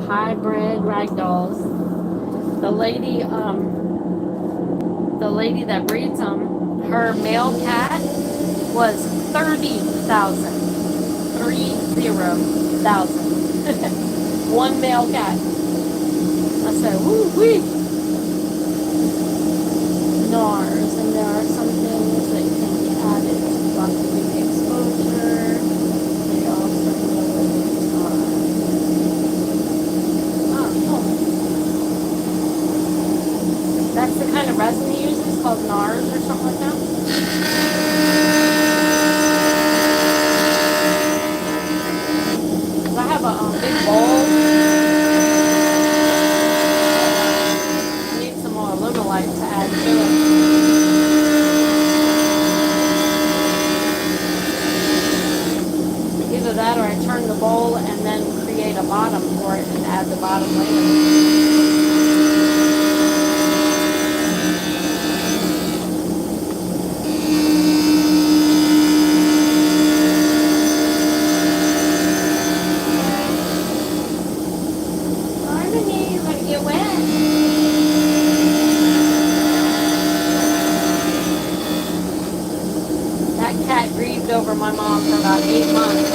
hybrid ragdolls. The lady that breeds them, her male cat was $30,000. 30,000. One male cat. I said, woo wee. NARS, and there are some things that can be added to block the UV exposure. They also that's the kind of resin he uses, called NARS or something like that. I have a big bowl. bottom later. Harmony, you're gonna get wet. That cat grieved over my mom for about 8 months.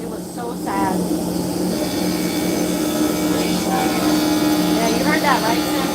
It was so sad. Yeah, you heard that, right, Sam?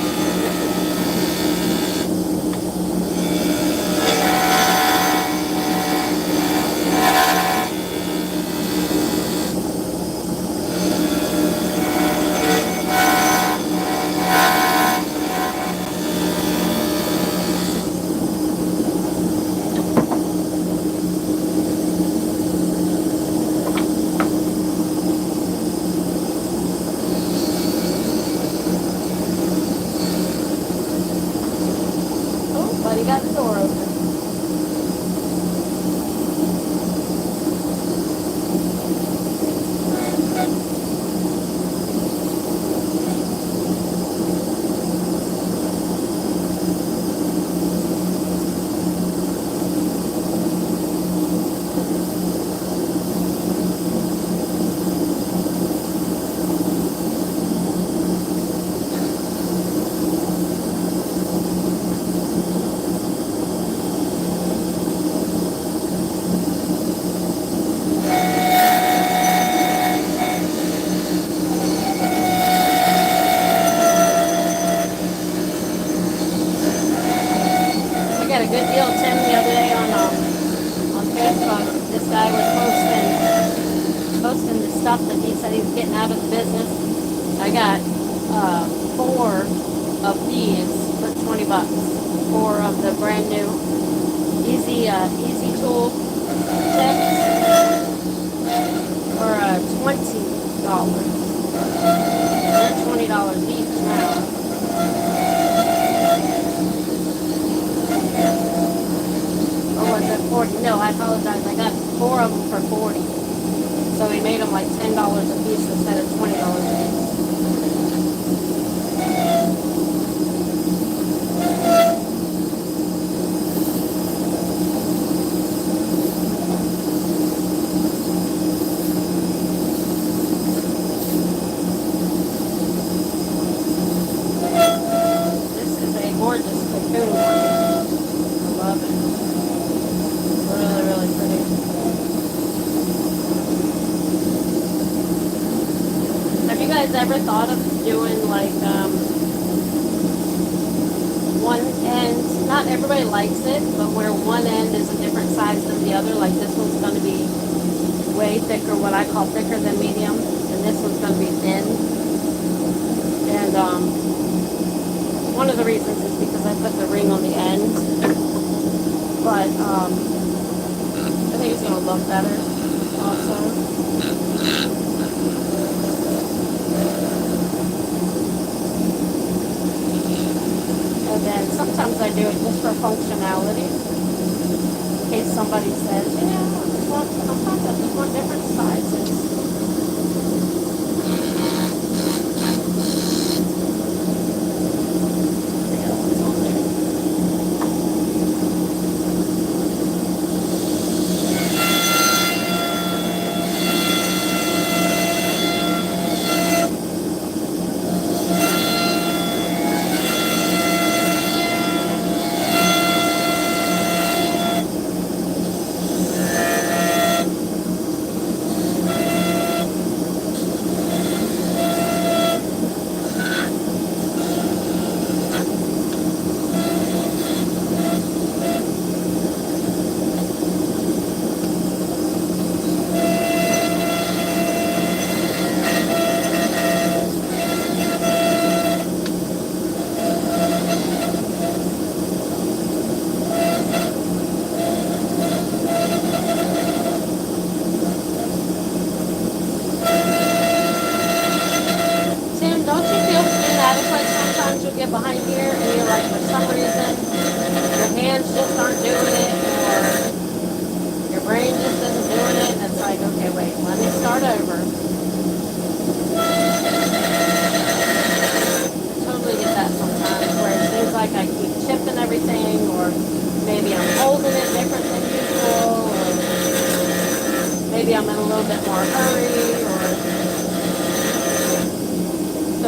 Oh, buddy got the door open. I got a good deal, Tim, the other day on Facebook. This guy was posting the stuff that he said he was getting out of the business. I got 4 of these for $20. 4 of the brand new Easy Tool tips for $20. They're $20 each now. Or was it 40? No, I apologize. I got 4 of them for 40. So we made them like $10 a piece instead of $20 a piece. This is a gorgeous cocoon one. I love it. Really, really pretty. Have you guys ever thought of doing like one end? Not everybody likes it, but where one end is a different size than the other. Like this one's going to be way thicker, what I call thicker than medium, and this one's going to be thin. And one of the reasons is because I put the ring on the end, but I think it's going to look better also. And then sometimes I do it just for functionality, in case somebody says, sometimes I just want different sizes. Get behind here and you're like, for some reason, your hands just aren't doing it, or your brain just isn't doing it, and it's like, okay, wait, let me start over.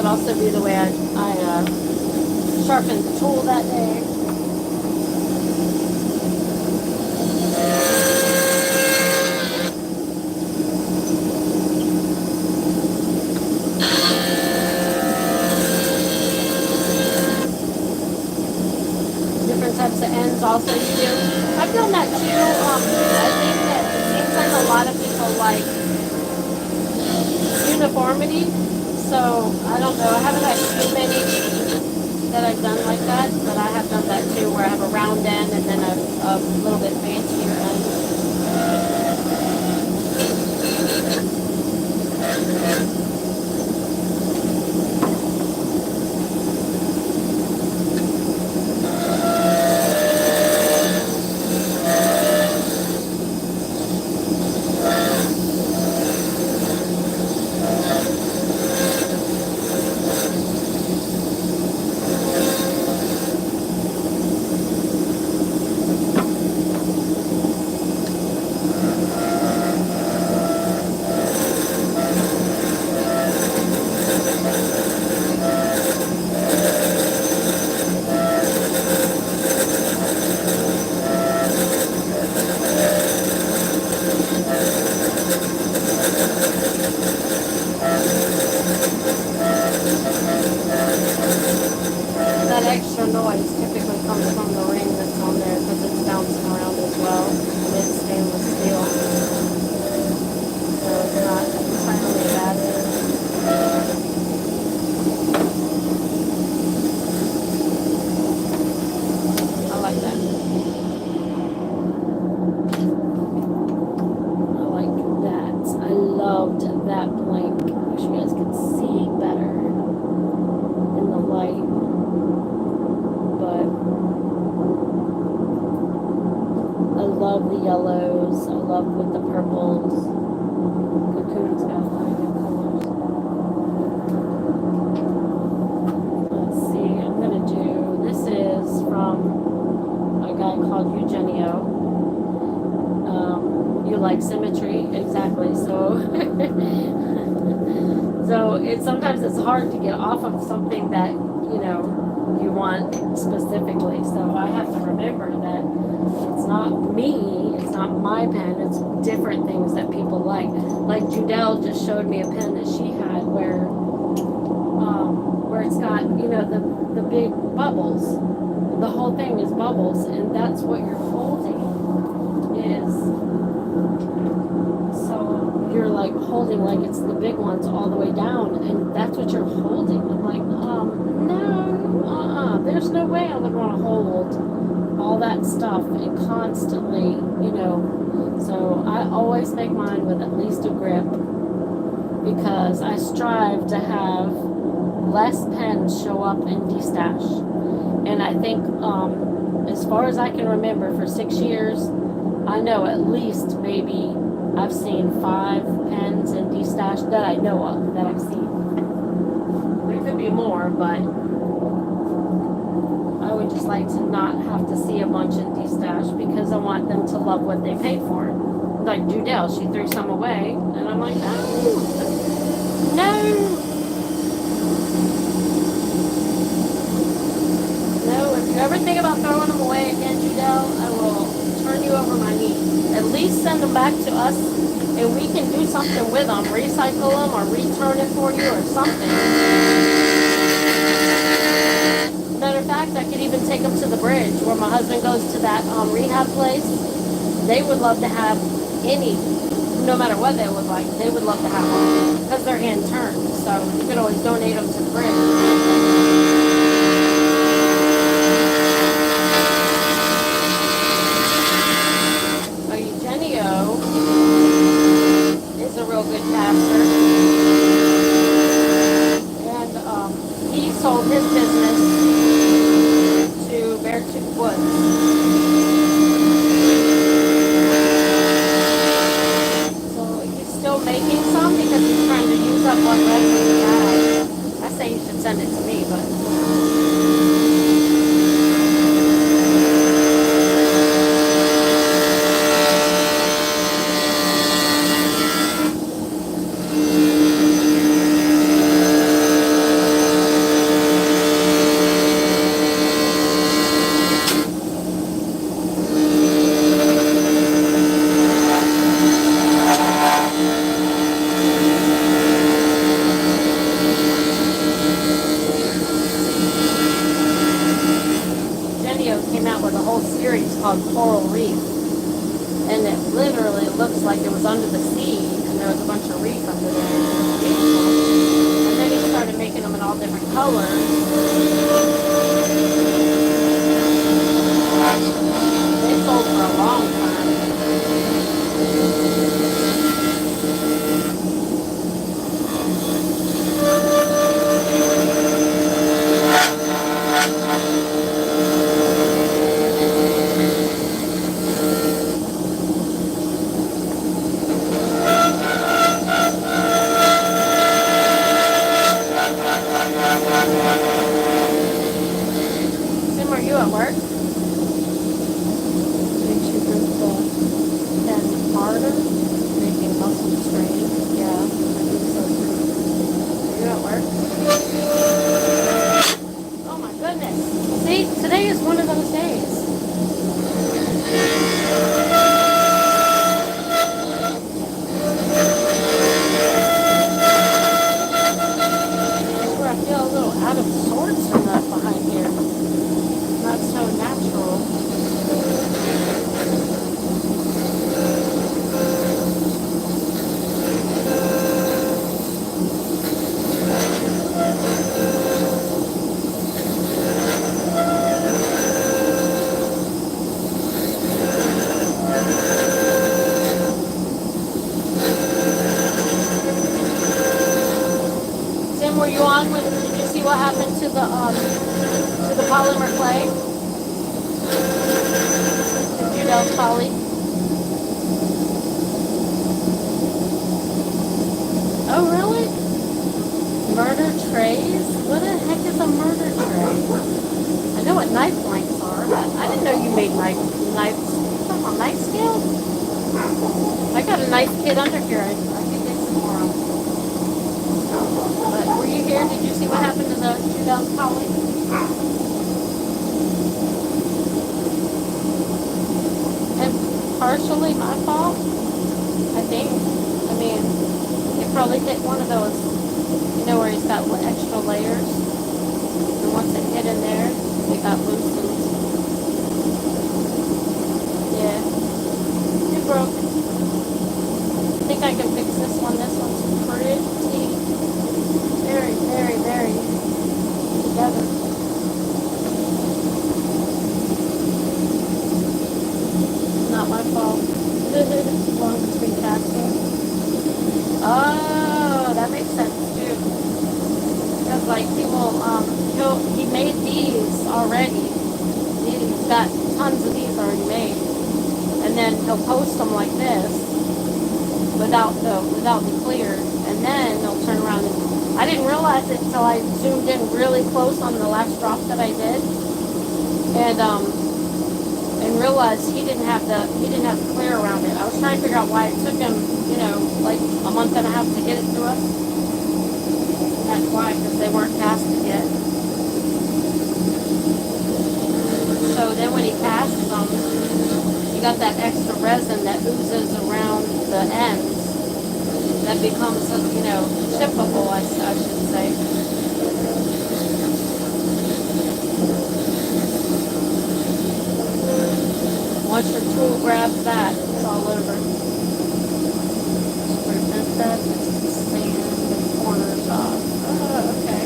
also be the way I sharpened the tool that day. Different types of ends also you do. I've done that too. I think that it seems like a lot of people like uniformity. So I don't know. I haven't had too many that I've done like that, but I have done that too, where I have a round end and then a little bit fancier end. That extra noise typically comes from the ring that's on there because it's bouncing around as well. And it's stainless steel. So it's not entirely a bad thing. I like that. I like that. I loved that blank. I wish you guys could see better in the light. But I love the yellows. I love with the purples. Cocoon's got a lot of good colors. Let's see. I'm gonna do. This is from a guy called Eugenio. You like symmetry, exactly. So, sometimes it's hard to get off of something that you want specifically. So I have to remember that it's not me, it's not my pen, it's different things that people like. Like Judelle just showed me a pen that she had where it's got, the big bubbles. The whole thing is bubbles, and that's what you're holding is, so you're like holding like it's the big ones all the way down, and that's what you're holding. I'm like, no, there's no way I would want to hold all that stuff and constantly, so I always make mine with at least a grip because I strive to have less pens show up in destash. And I think, as far as I can remember, for 6 years, I know at least maybe I've seen 5 pens in destash that I know of, that I've seen. There could be more, but I would just like to not have to see a bunch in destash because I want them to love what they paid for. Like Judelle, she threw some away, and I'm like, no. If you ever think about throwing them away again, Judelle, I will turn you over my knee. At least send them back to us, and we can do something with them. Recycle them or return it for you or something. Matter of fact, I could even take them to the bridge where my husband goes to that rehab place. They would love to have no matter what they look like, they would love to have one because they're hand turned. So you could always donate them to the bridge. Is a real good caster, and he sold his business to Beartooth Woods. So he's still making some because he's trying to use up what resin he has. I say you should send it to me, but colors. They sold for a long time. Tim, are you at work? Makes you drink the 10 harder, making muscle strain. Yeah, I think so too. Are you at work? Oh my goodness. See, today is one of those days. Where I feel a little out of sorts or not behind here. Not so natural. Tim, were you on with, did you see what happened to the polymer clay? The Judel's poly? Oh, really? Murder trays? What the heck is a murder tray? I know what knife blanks are, but I didn't know you made knives. You talking about knife scale? I got a knife kit under here. I can get some more of them. But were you here? Did you see what happened to the Judel's poly? And partially my fault, I think. I mean, it probably hit one of those, you know, where he's got extra layers. And once it hit in there, it got loosened. Yeah. It broke. I think I can fix this one. This one's pretty. Very, very, very together. Not my fault. Long between casting. Oh, that makes sense too. Because like he made these already. He's got tons of these already made, and then he'll post them like this without the clear, and then he'll turn around and. I didn't realize it until I zoomed in really close on the last drop that I did, and realized he didn't have the clear around it. I was trying to figure out why it took him, you know, like a month and a half to get it to us. And that's why, because they weren't casted yet. So then when he casts them, you got that extra resin that oozes around the ends. That becomes, you know, chippable, I should say. Once your tool grabs that, it's all over. Just prevent that, just sand the corners off. Oh, okay.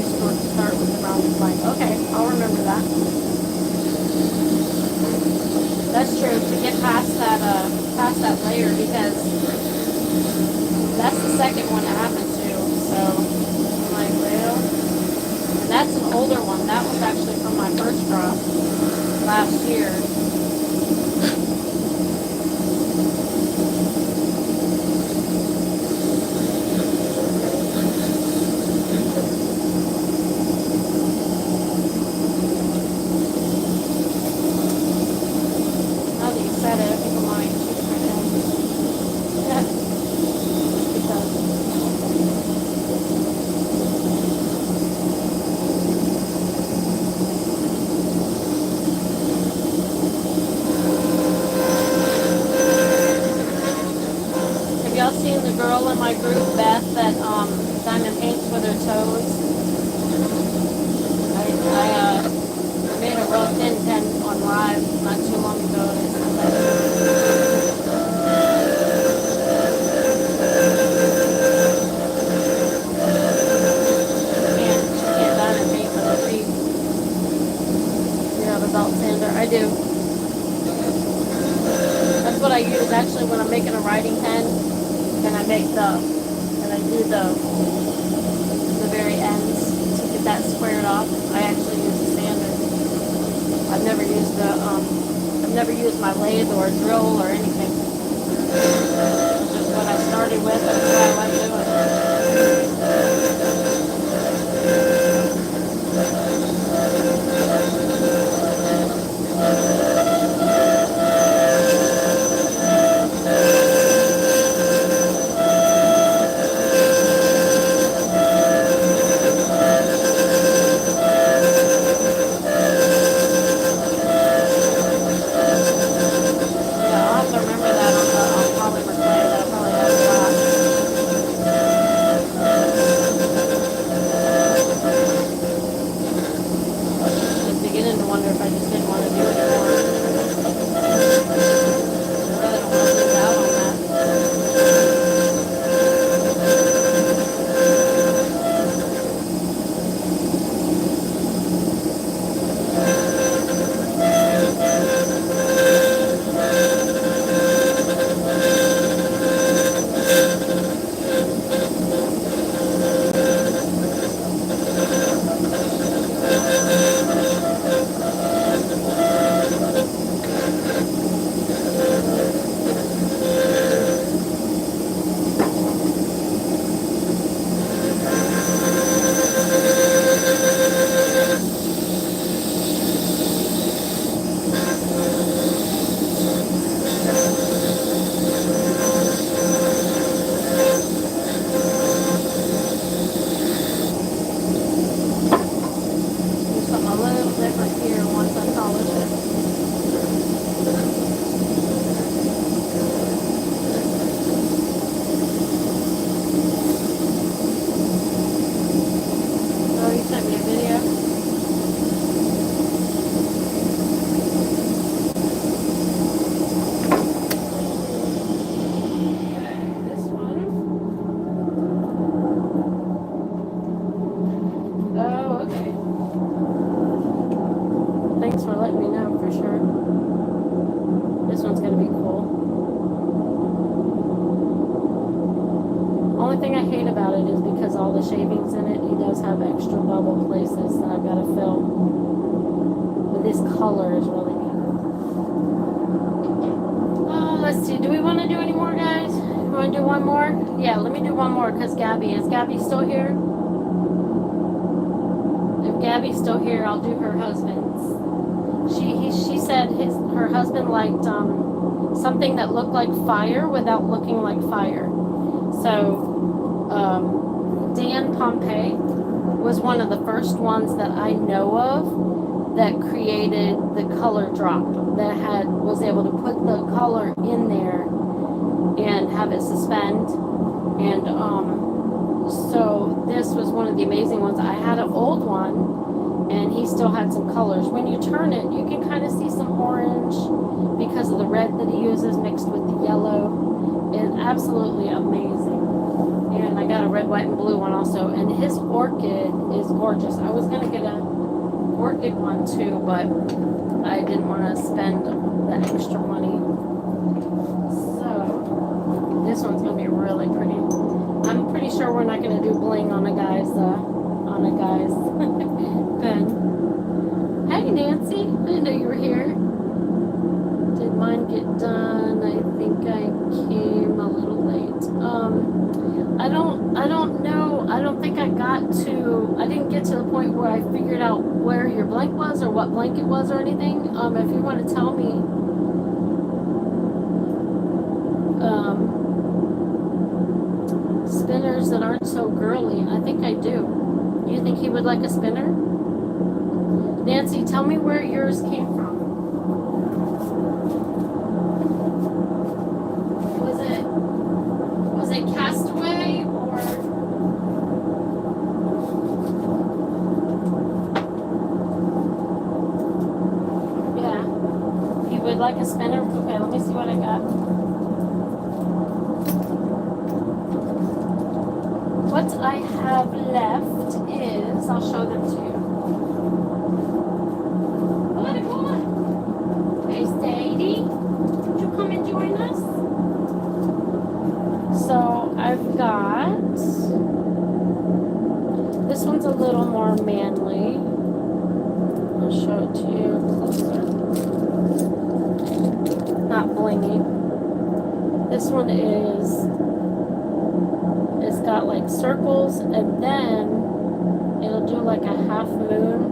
Just going to start with the rounded line. Okay, I'll remember that. That's true, to get past that layer, because that's the second one it happened to, so I'm like, well, and that's an older one. That was actually from my first drop last year. Now that you said it, I think I might choose my name. Yeah. Y'all seen the girl in my group, Beth, that diamond paints with her toes? I made a real thin pen on live not too long ago. And I sent that. the very ends to get that squared off. I actually use a sander. I've never used my lathe or a drill or anything. It's just what I started with and what I like doing. Shavings in it, he does have extra bubble places that I've got to fill. But this color is really good. Let's see, do we want to do any more, guys? You want to do one more? Yeah, let me do one more because is Gabby still here? If Gabby's still here, I'll do her husband's. She said her husband liked something that looked like fire without looking like fire. So Dan Pompey was one of the first ones that I know of that created the color drop, that was able to put the color in there and have it suspend. And so this was one of the amazing ones. I had an old one and he still had some colors. When you turn it, you can kind of see some orange because of the red that he uses mixed with the yellow. It's absolutely amazing. And I got a red, white, and blue one also. And his orchid is gorgeous. I was going to get a orchid one too, but I didn't want to spend the extra money. So this one's going to be really pretty. I'm pretty sure we're not going to do bling on a guy's pen. Hey Nancy, I didn't know you were here. Did mine get done? I think I came a little late. I don't know. I don't think I didn't get to the point where I figured out where your blank was or what blank it was or anything. If you want to tell me, spinners that aren't so girly, I think I do. You think he would like a spinner? Nancy, tell me where yours came from. Was it Castaway or? Yeah, he would like a spinner. Okay, let me see what I got. What I have left is, I'll show them to you. Hey, Sadie, would you come and join us? So I've one's a little more manly. I'll show it to you closer. Not blingy. This one it's got like circles, and then it'll do like a half moon,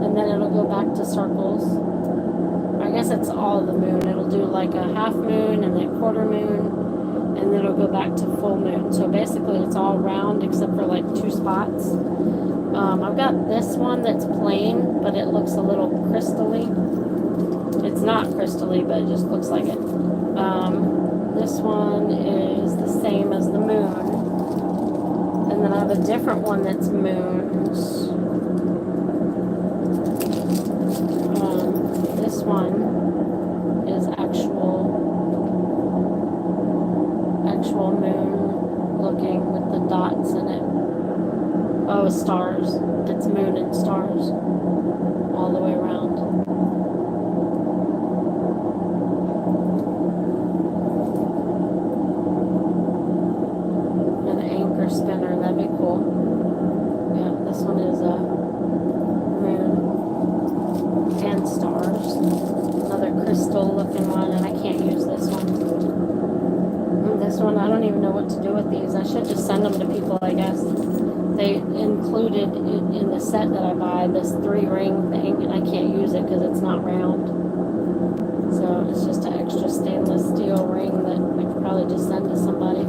and then it'll go back to circles. I guess it's all the moon. It'll do like a half moon and then quarter moon, and then it'll go back to full moon. So basically it's all round except for like 2 spots. I've got this one that's plain, but it looks a little crystally. It's not crystally, but it just looks like it. This one is the same as the moon. And then I have a different one that's moons. This one is actual moon looking with the dots in it. Oh, stars. It's moon and stars all the way around. An anchor spinner, that'd be cool. Yeah, this one is a moon and stars. Another crystal looking one, and I can't use this one. This one, I don't even know what to do with these. I should just send them to people, I guess. They included in the set that I buy this 3-ring thing, and I can't use it because it's not round. So it's just an extra stainless steel ring that I could probably just send to somebody.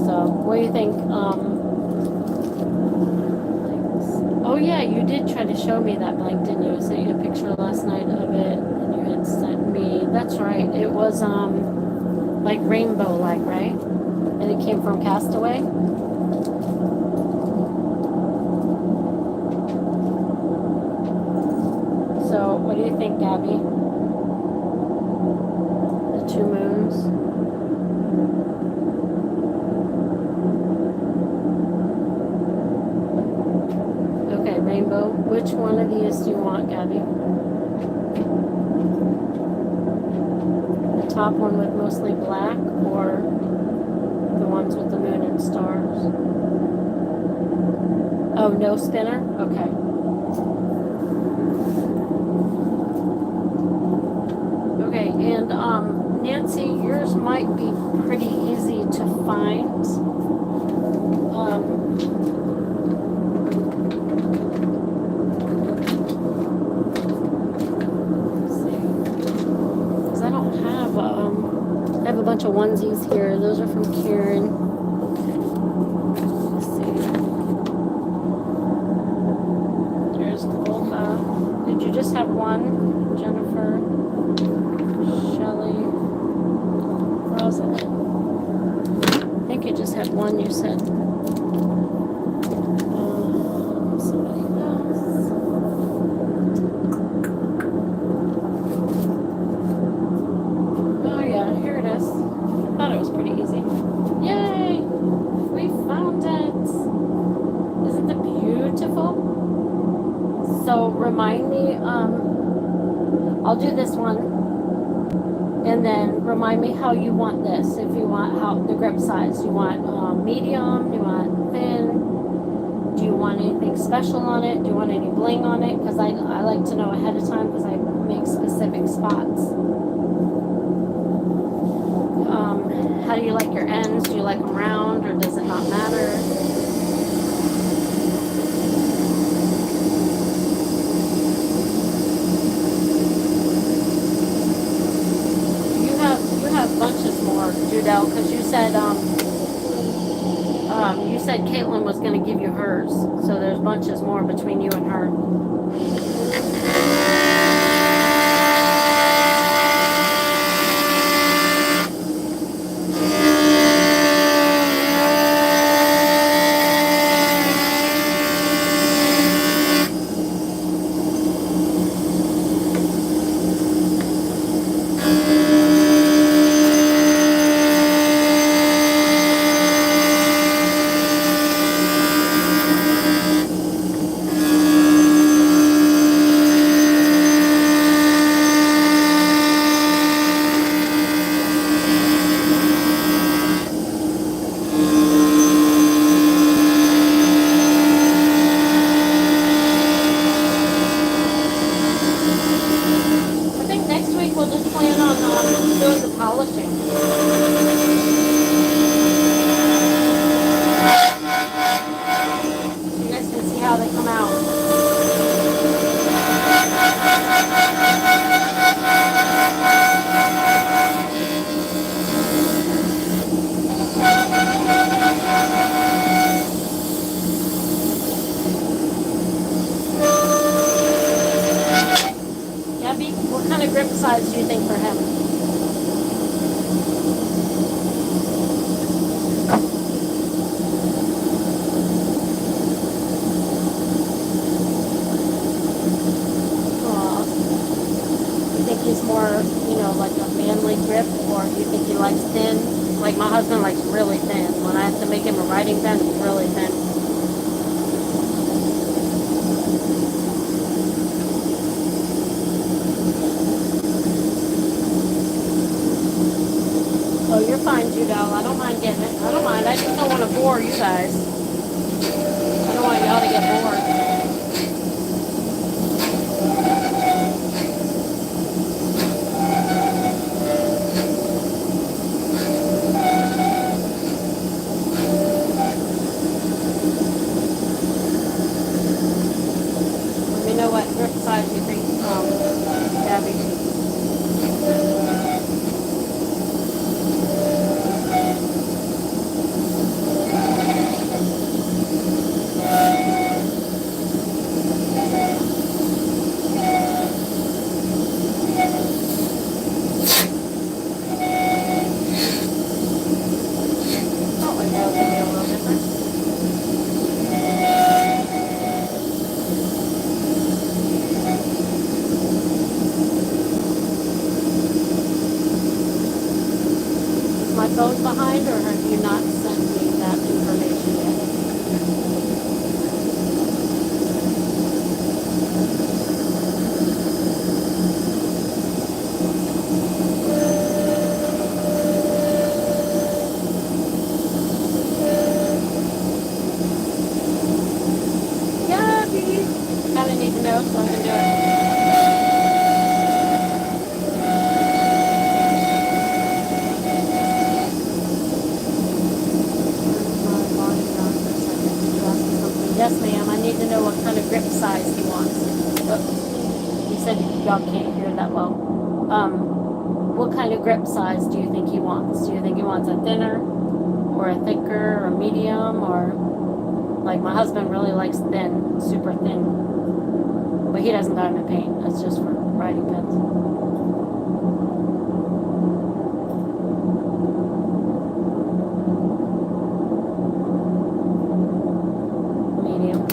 So, what do you think? Oh yeah, you did try to show me that blank, didn't you? I sent you a picture last night of it, and you had sent me. That's right. It was like rainbow-like, right? And it came from Castaway. So, what do you think, Gabby? The 2 moons. Okay, rainbow. Which one of these do you want, Gabby? The top one with mostly black, or the ones with the moon and stars? Oh, no spinner? Okay. Okay, and Nancy, yours might be pretty easy to find. Let's see, because I don't have I have a bunch of onesies here. Those are from Karen. Let's see. There's Olga. Did you just have one, Jennifer? Shelly, Rosalind. I think you just had one, you said. Somebody else. Oh yeah, here it is. I thought it was pretty easy. Yay! We found it! Isn't it beautiful? So remind me, I'll do this one. And then remind me how you want this. If you want how the grip size, you want medium, you want thin, do you want anything special on it? Do you want any bling on it? Because I like to know ahead of time because I make specific spots. How do you like your ends? Do you like them round, or does it not matter? Bunches more, Judelle, because you said Caitlin was going to give you hers, so there's bunches more between you and her. size do you think for him? Aw. You think he's more, like a manly grip, or do you think he likes thin? Like my husband likes really thin. When I have to make him a writing pen, it's really thin. Oh, you're fine, Judo. I don't mind getting it. I don't mind. I just don't want to bore you guys. I don't want y'all to get bored. Let me know what grip size you think, Gabby. Oh, my nails gonna be a little different. Is my phone behind, or have you not sent me that information yet? Gabby! Kinda need to know so I can do it. Yes, ma'am. I need to know what kind of grip size he wants. Oh, you said y'all can't hear that well. What kind of grip size do you think he wants? Do you think he wants a thinner, or a thicker, or medium, or like my husband really likes thin, super thin, but he doesn't diamond paint. That's just for writing pens. Medium.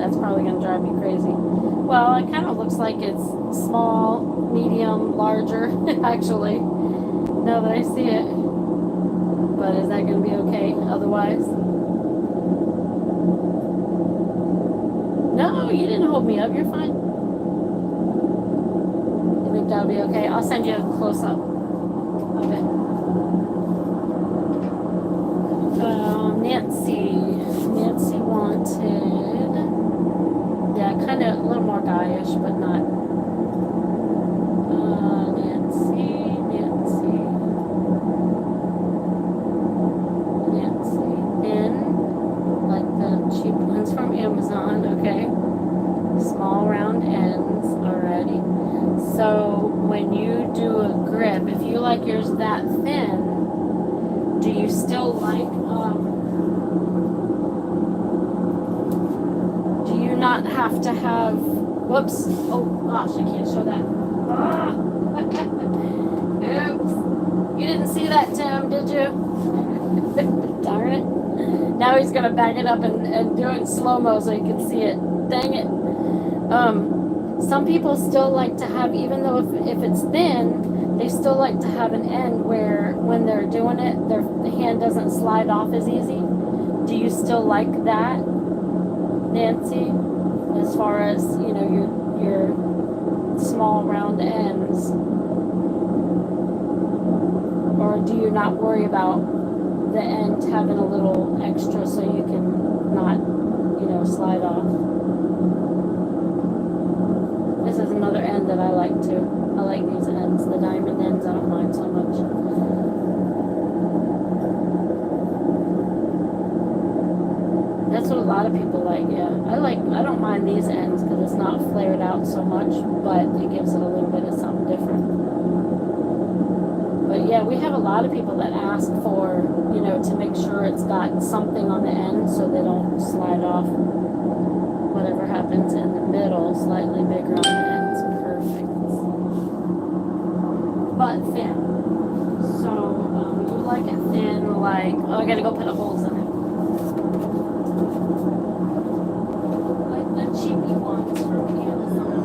That's probably going to drive me crazy. Well, it kind of looks like it's small, medium, larger, actually, now that I see it. But is that going to be okay otherwise? No, you didn't hold me up. You're fine. You think that'll be okay? I'll send you a close-up of it. Nancy wanted, yeah, kind of a little more guyish, but not. Nancy, in, like the cheap ones from Amazon, okay? Small round ends, alrighty. So when you do a grip, if you like yours that thin, do you still like, do you not have to have, whoops, oh gosh, I can't show that. Ah. Oops. You didn't see that, Tim, did you? Darn it. Now he's going to back it up and do it in slow-mo so you can see it. Dang it. Some people still like to have, even though if it's thin, they still like to have an end where when they're doing it, the hand doesn't slide off as easy. Do you still like that, Nancy? As far as, you know, your small round ends? Or do you not worry about the end having a little extra so you can not, you know, slide off? This is another end that I like too. I like these ends, the diamond ends. I don't mind so much. That's what a lot of people like, yeah. I don't mind these ends because it's not flared out so much, but it gives it a little bit of something different. But yeah, we have a lot of people that ask for, you know, to make sure it's got something on the end so they don't slide off. Whatever happens in the middle, slightly bigger on the ends. Perfect. But thin. So, you like it thin, like, oh, I gotta go put the holes in it. Like the cheapy ones from Amazon.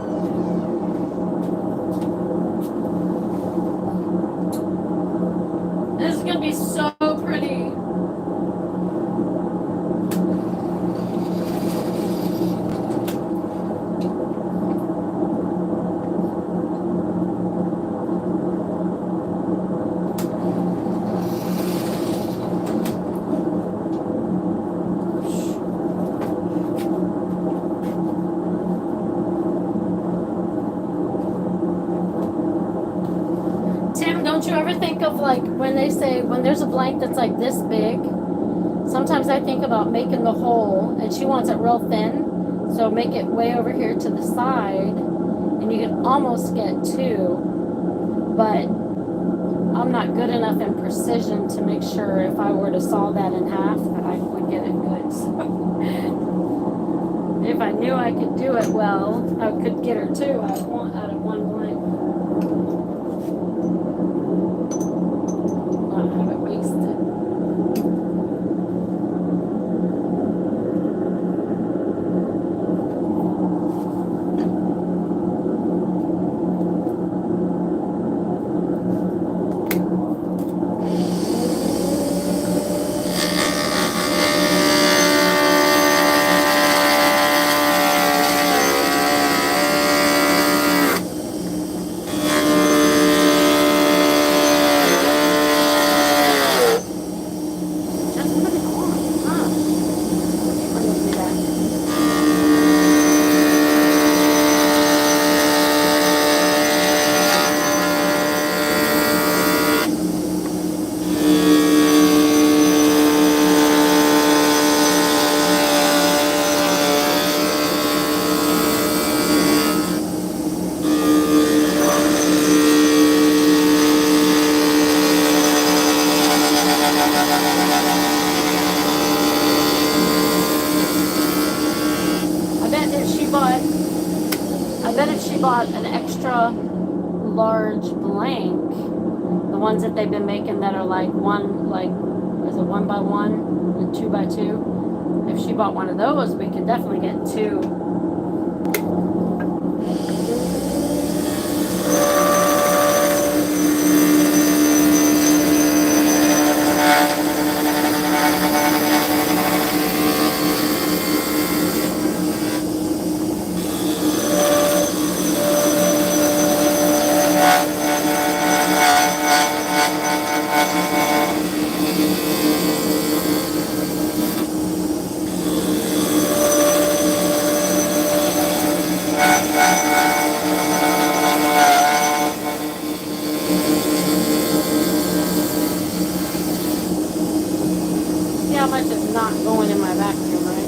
This is gonna be so pretty. Don't you ever think of, like, when they say, when there's a blank that's like this big, sometimes I think about making the hole, and she wants it real thin, so make it way over here to the side, and you can almost get two, but I'm not good enough in precision to make sure if I were to saw that in half that I would get it good. So if I knew I could do it well, I could get her two out of one blank. Not have it wasted. I bet if she bought an extra large blank, the ones that they've been making that are like one, like, is it 1 by 1 and 2 by 2? if she bought one of those, we could definitely get two. See how much is not going in my vacuum, right?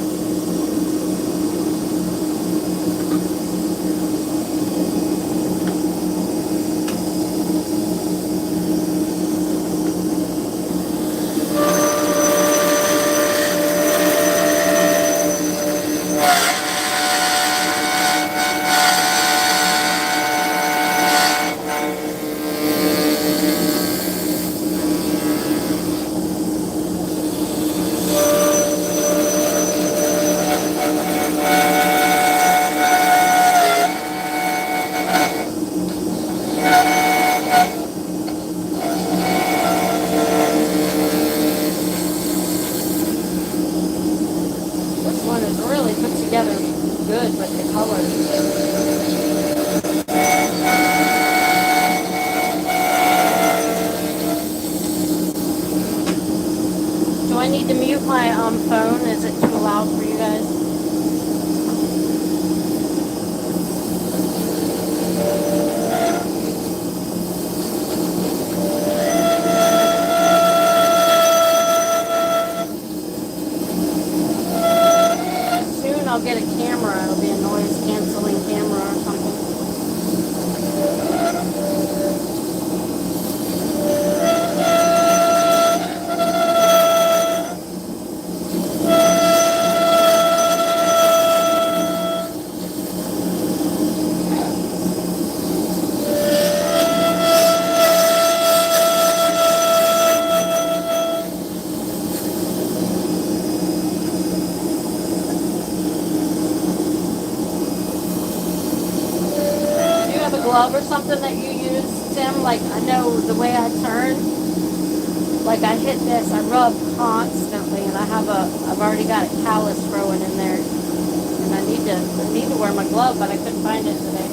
This one is really put together good with the colors. Do I need to mute my phone? Is it too loud for you guys? Soon I'll get a camera. It'll be a noise canceling camera or something. Glove or something that you use, Tim? Like, I know the way I turn, like I hit this, I rub constantly, and I've already got a callus growing in there, and I need to wear my glove, but I couldn't find it today.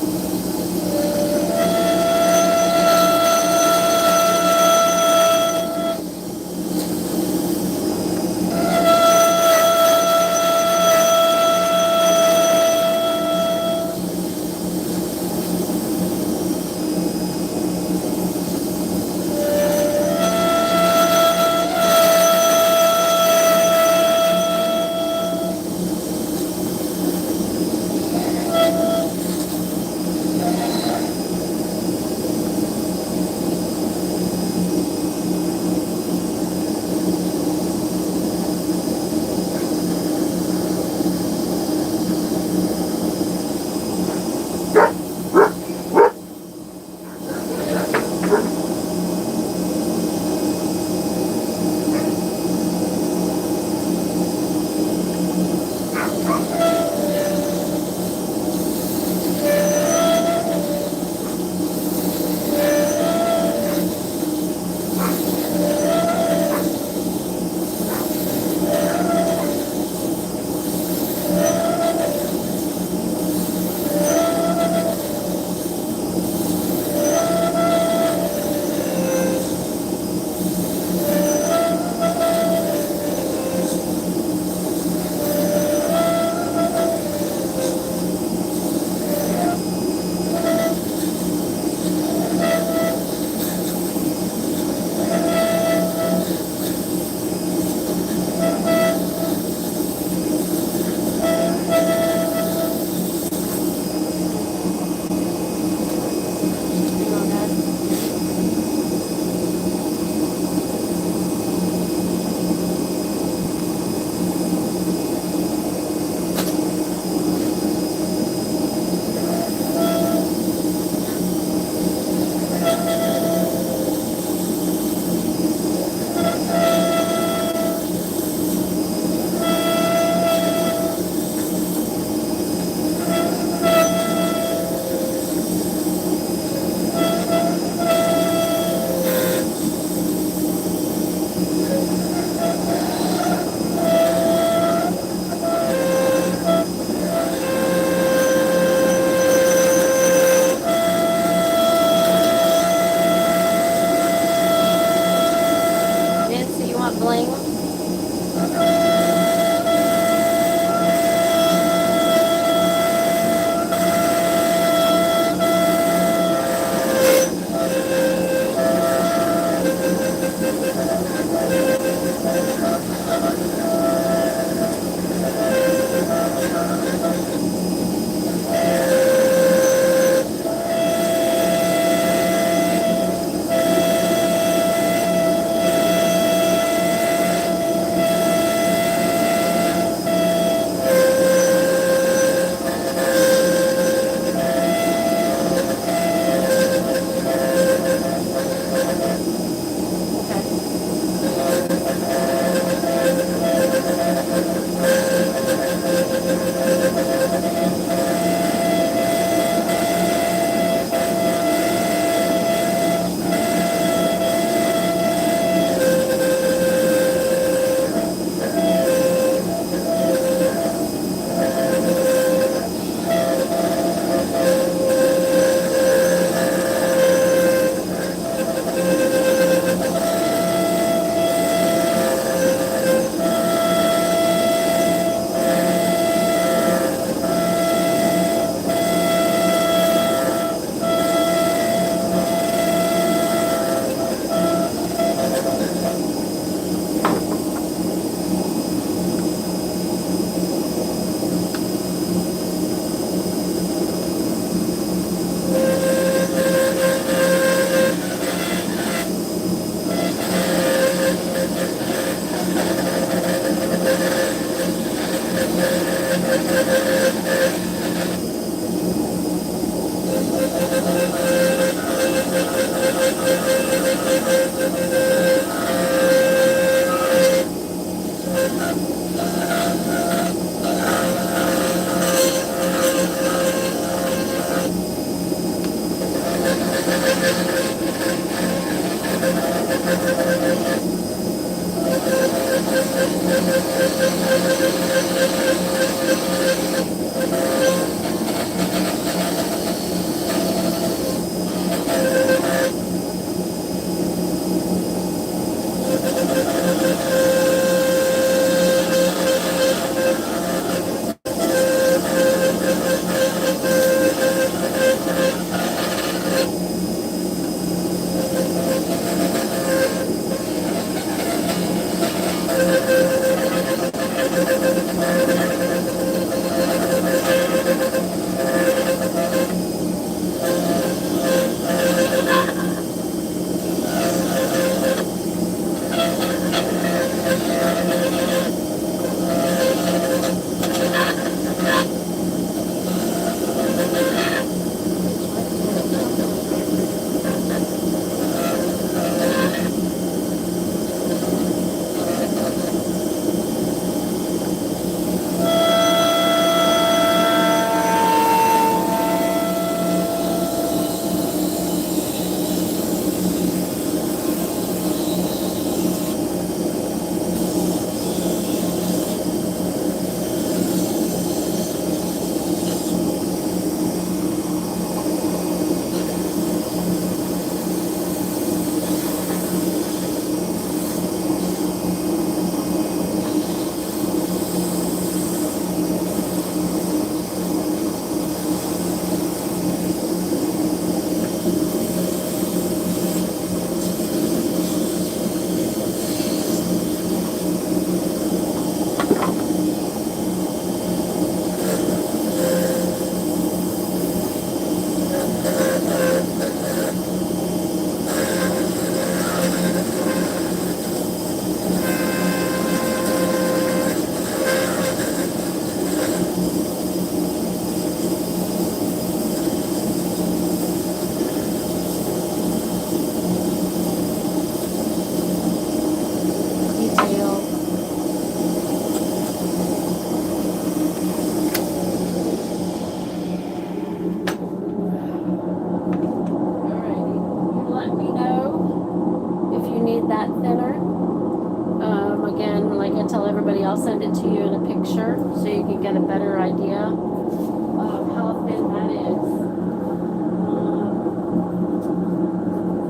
I'll send it to you in a picture so you can get a better idea of how thin that is.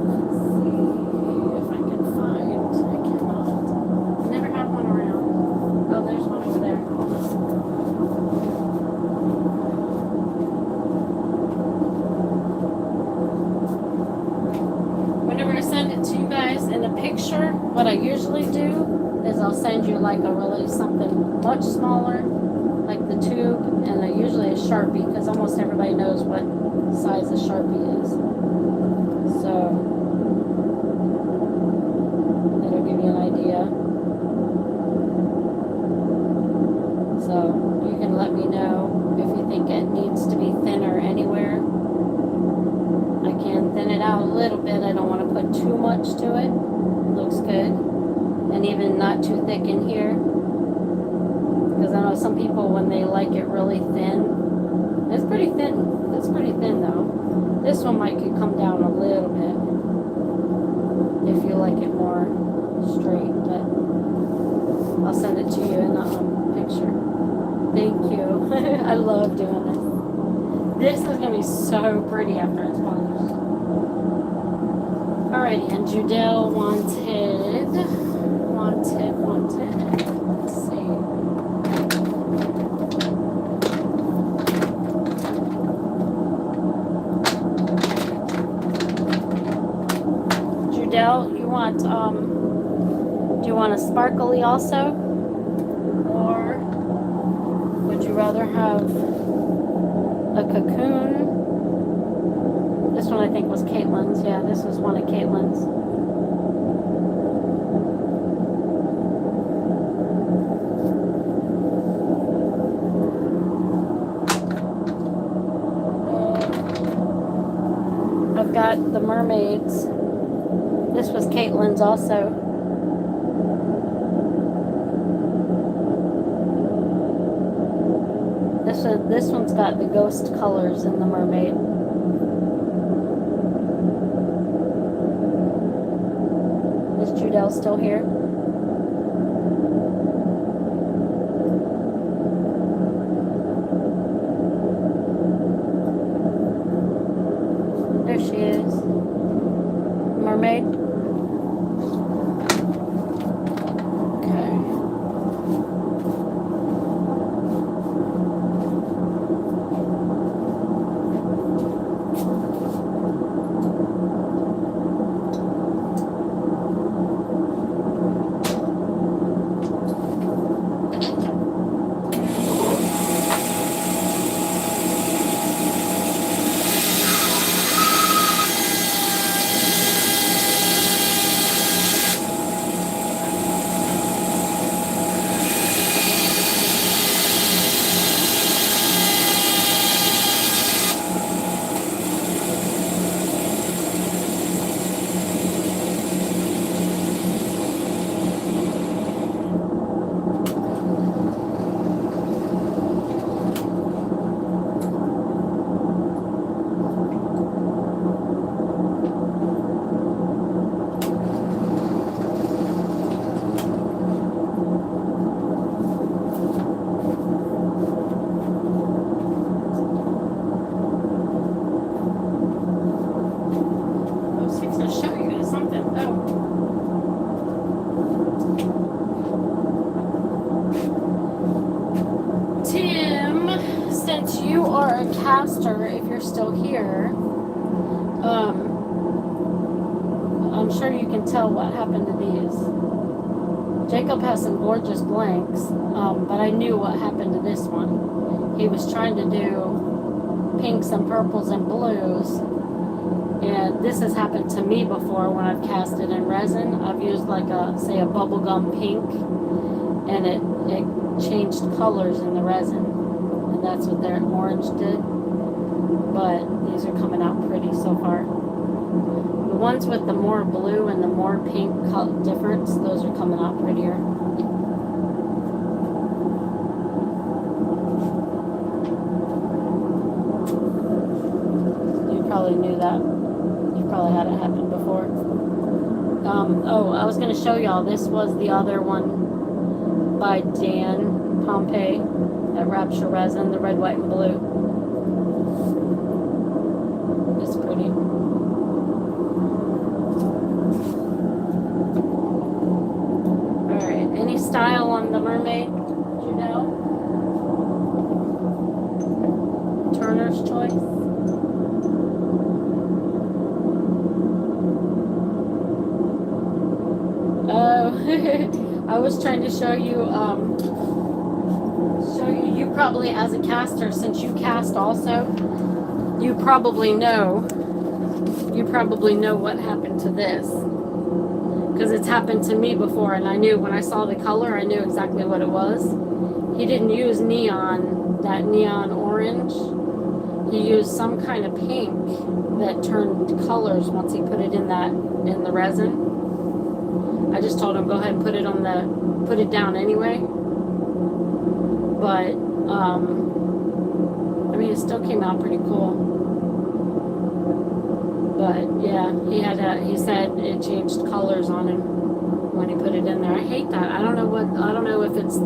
Let's see if I can find. I cannot. I never had one around. Oh, there's one over there. Whenever I send it to you guys in a picture, what I usually do is I'll send you like a really something much smaller, like the tube, and usually a Sharpie, because almost everybody knows what size a Sharpie is. So it'll give you an idea. So you can let me know if you think it needs to be thinner anywhere. I can thin it out a little bit. I don't want to put too much to it. It looks good. And even not too thick in here, because I know some people, when they like it really thin, it's pretty thin. It's pretty thin though. This one could come down a little bit if you like it more straight, but I'll send it to you in a picture. Thank you. I love doing this. This is gonna be so pretty after it's polished. Alrighty, and Judelle wanted. Let's see. Judelle, you want do you want a sparkly also? Or would you rather have a cocoon? This one I think was Caitlin's. Yeah, this was one of Caitlin's. Got the mermaids. This was Caitlin's also. This one's got the ghost colors in the mermaid. Judell's still here. There she is. Mermaid. Caster, if you're still here, I'm sure you can tell what happened to these. Jacob has some gorgeous blanks, but I knew what happened to this one. He was trying to do pinks and purples and blues, and this has happened to me before when I've casted in resin. I've used like say a bubblegum pink, and it changed colors in the resin. That's what their orange did, but these are coming out pretty so far. The ones with the more blue and the more pink difference, those are coming out prettier. You probably knew that. You probably had it happen before. Oh, I was going to show y'all, this was the other one by Dan Pompey. That Rapture resin, the red, white, and blue. It's pretty. Alright, any style on the mermaid, Judell? Turner's choice? Oh, I was trying to show you, you probably as a caster, since you cast also, you probably know what happened to this, because it's happened to me before, and I knew when I saw the color, I knew exactly what it was. He didn't use neon, that neon orange. He used some kind of pink that turned colors once he put it in the resin. I just told him go ahead and put it down anyway. But, I mean, it still came out pretty cool. But, yeah, he said it changed colors on him when he put it in there. I hate that. I don't know if it's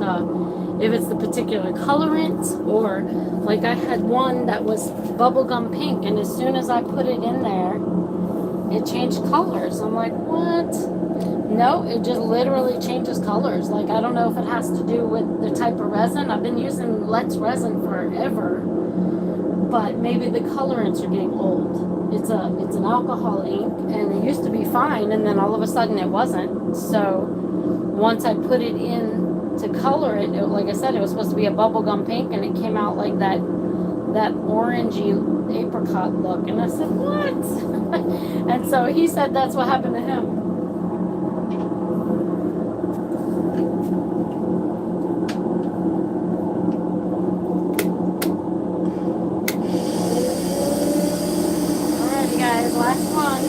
the particular colorant, or, like, I had one that was bubblegum pink, and as soon as I put it in there, it changed colors. I'm like, what? No, it just literally changes colors. Like, I don't know if it has to do with the type of resin. I've been using Lathe resin forever, but maybe the colorants are getting old. It's an alcohol ink, and it used to be fine, and then all of a sudden it wasn't. So once I put it in to color it, like I said, it was supposed to be a bubblegum pink, and it came out like that orangey apricot look. And I said, what? And so he said that's what happened to him. Last one.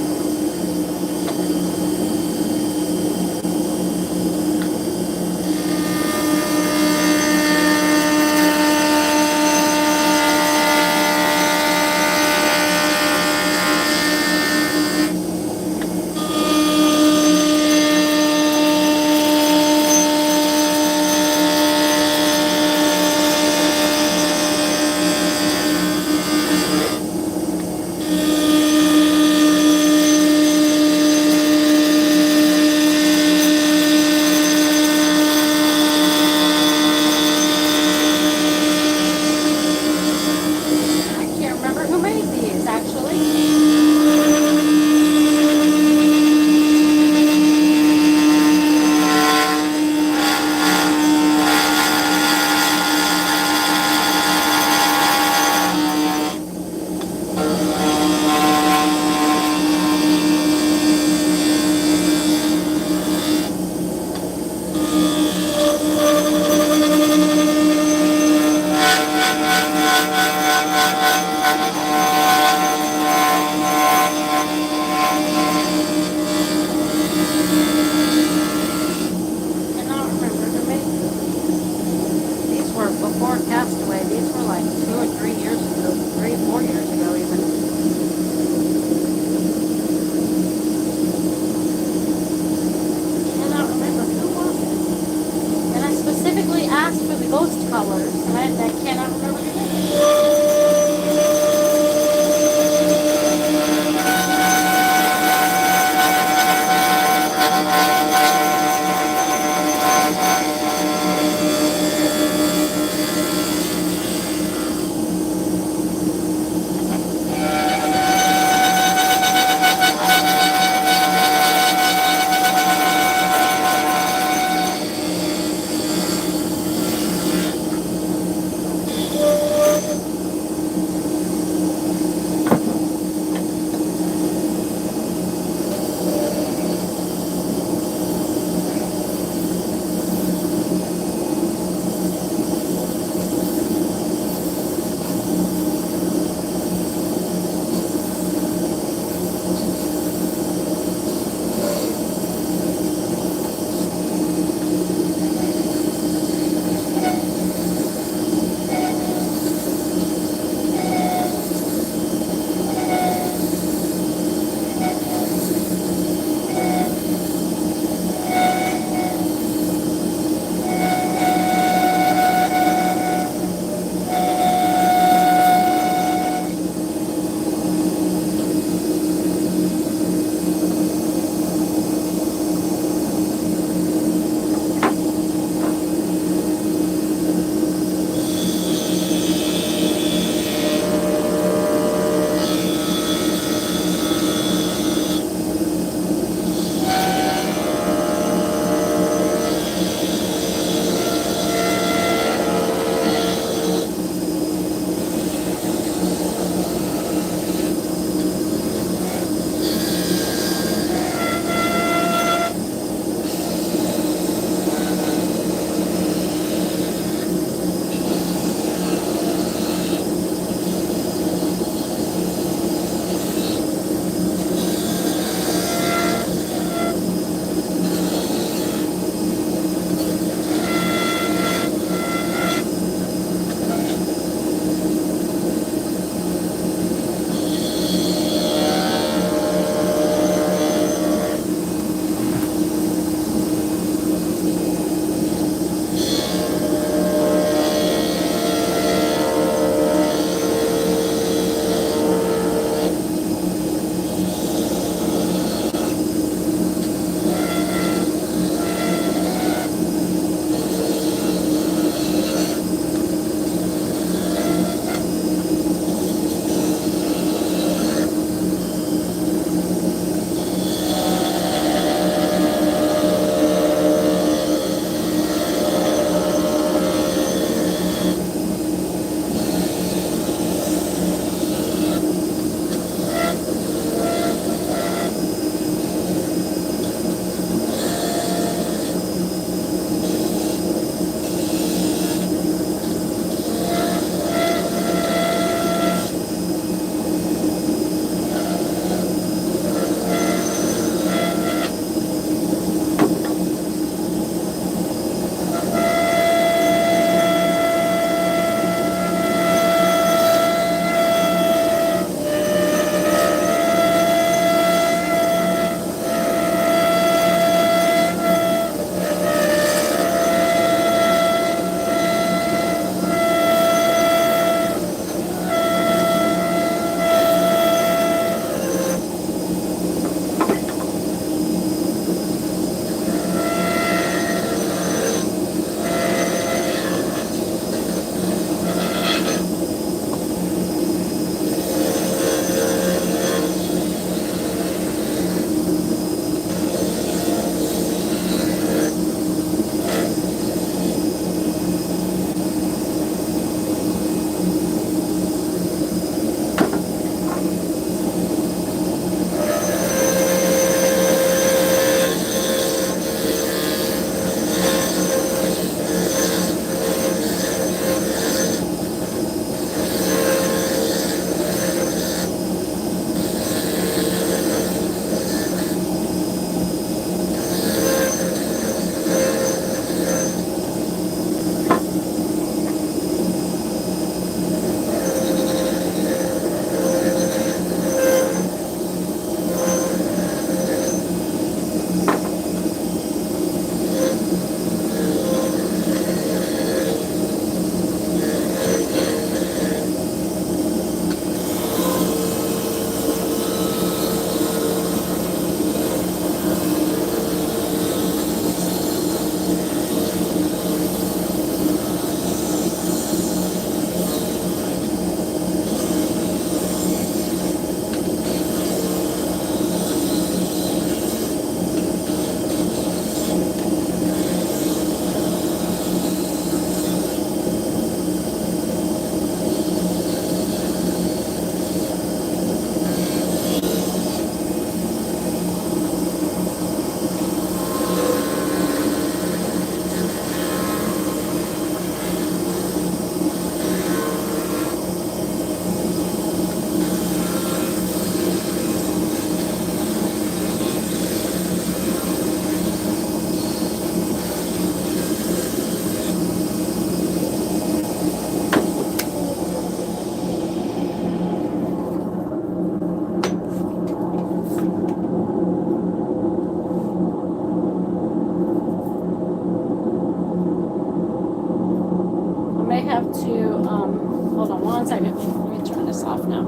to, hold on one second. Let me turn this off now.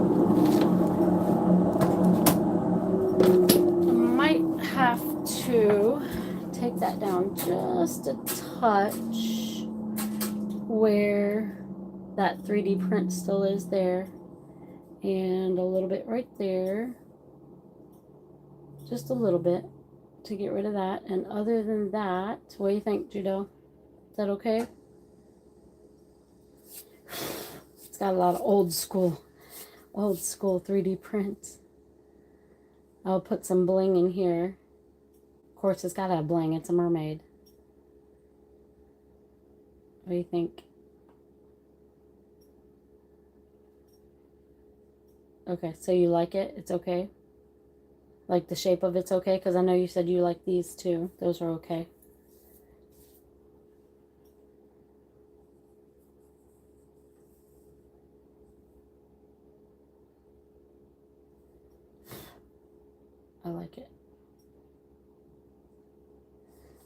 I might have to take that down just a touch where that 3D print still is there, and a little bit right there, just a little bit to get rid of that. And other than that, what do you think, Judo? Is that okay? It's got a lot of old school 3D prints. I'll put some bling in here. Of course, it's got to have bling. It's a mermaid. What do you think? Okay, so you like it? It's okay? Like the shape of it's okay? Because I know you said you like these too. Those are okay. I like it.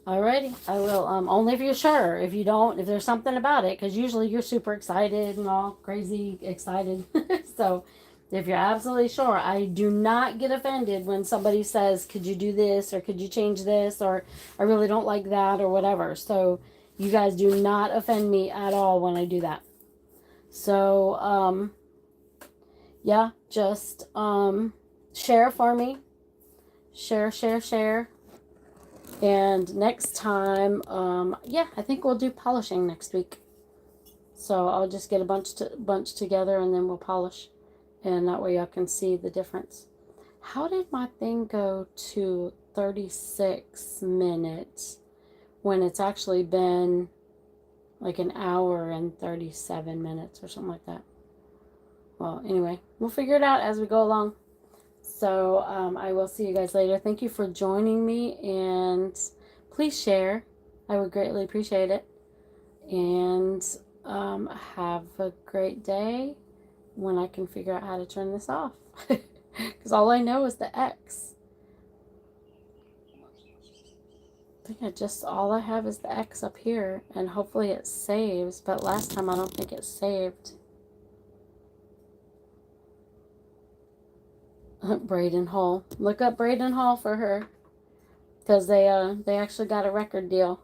Alrighty, I will, only if you're sure. If you don't, if there's something about it, because usually you're super excited and all crazy excited. So, if you're absolutely sure, I do not get offended when somebody says, could you do this, or could you change this, or I really don't like that, or whatever. So, you guys do not offend me at all when I do that. So, yeah, just, share for me. Share. And next time, yeah, I think we'll do polishing next week. So I'll just get a bunch together and then we'll polish. And that way y'all can see the difference. How did my thing go to 36 minutes when it's actually been like an hour and 37 minutes or something like that? Well, anyway, we'll figure it out as we go along. So I will see you guys later. Thank you for joining me, and please share. I would greatly appreciate it. And have a great day when I can figure out how to turn this off. Because all I know is the X. I think all I have is the X up here, and hopefully it saves. But last time I don't think it saved. Braden Hall. Look up Braden Hall for her, because they actually got a record deal.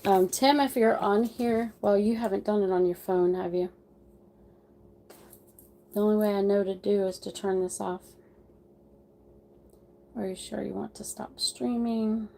Tim, if you're on here, well, you haven't done it on your phone, have you? The only way I know to do is to turn this off. Are you sure you want to stop streaming?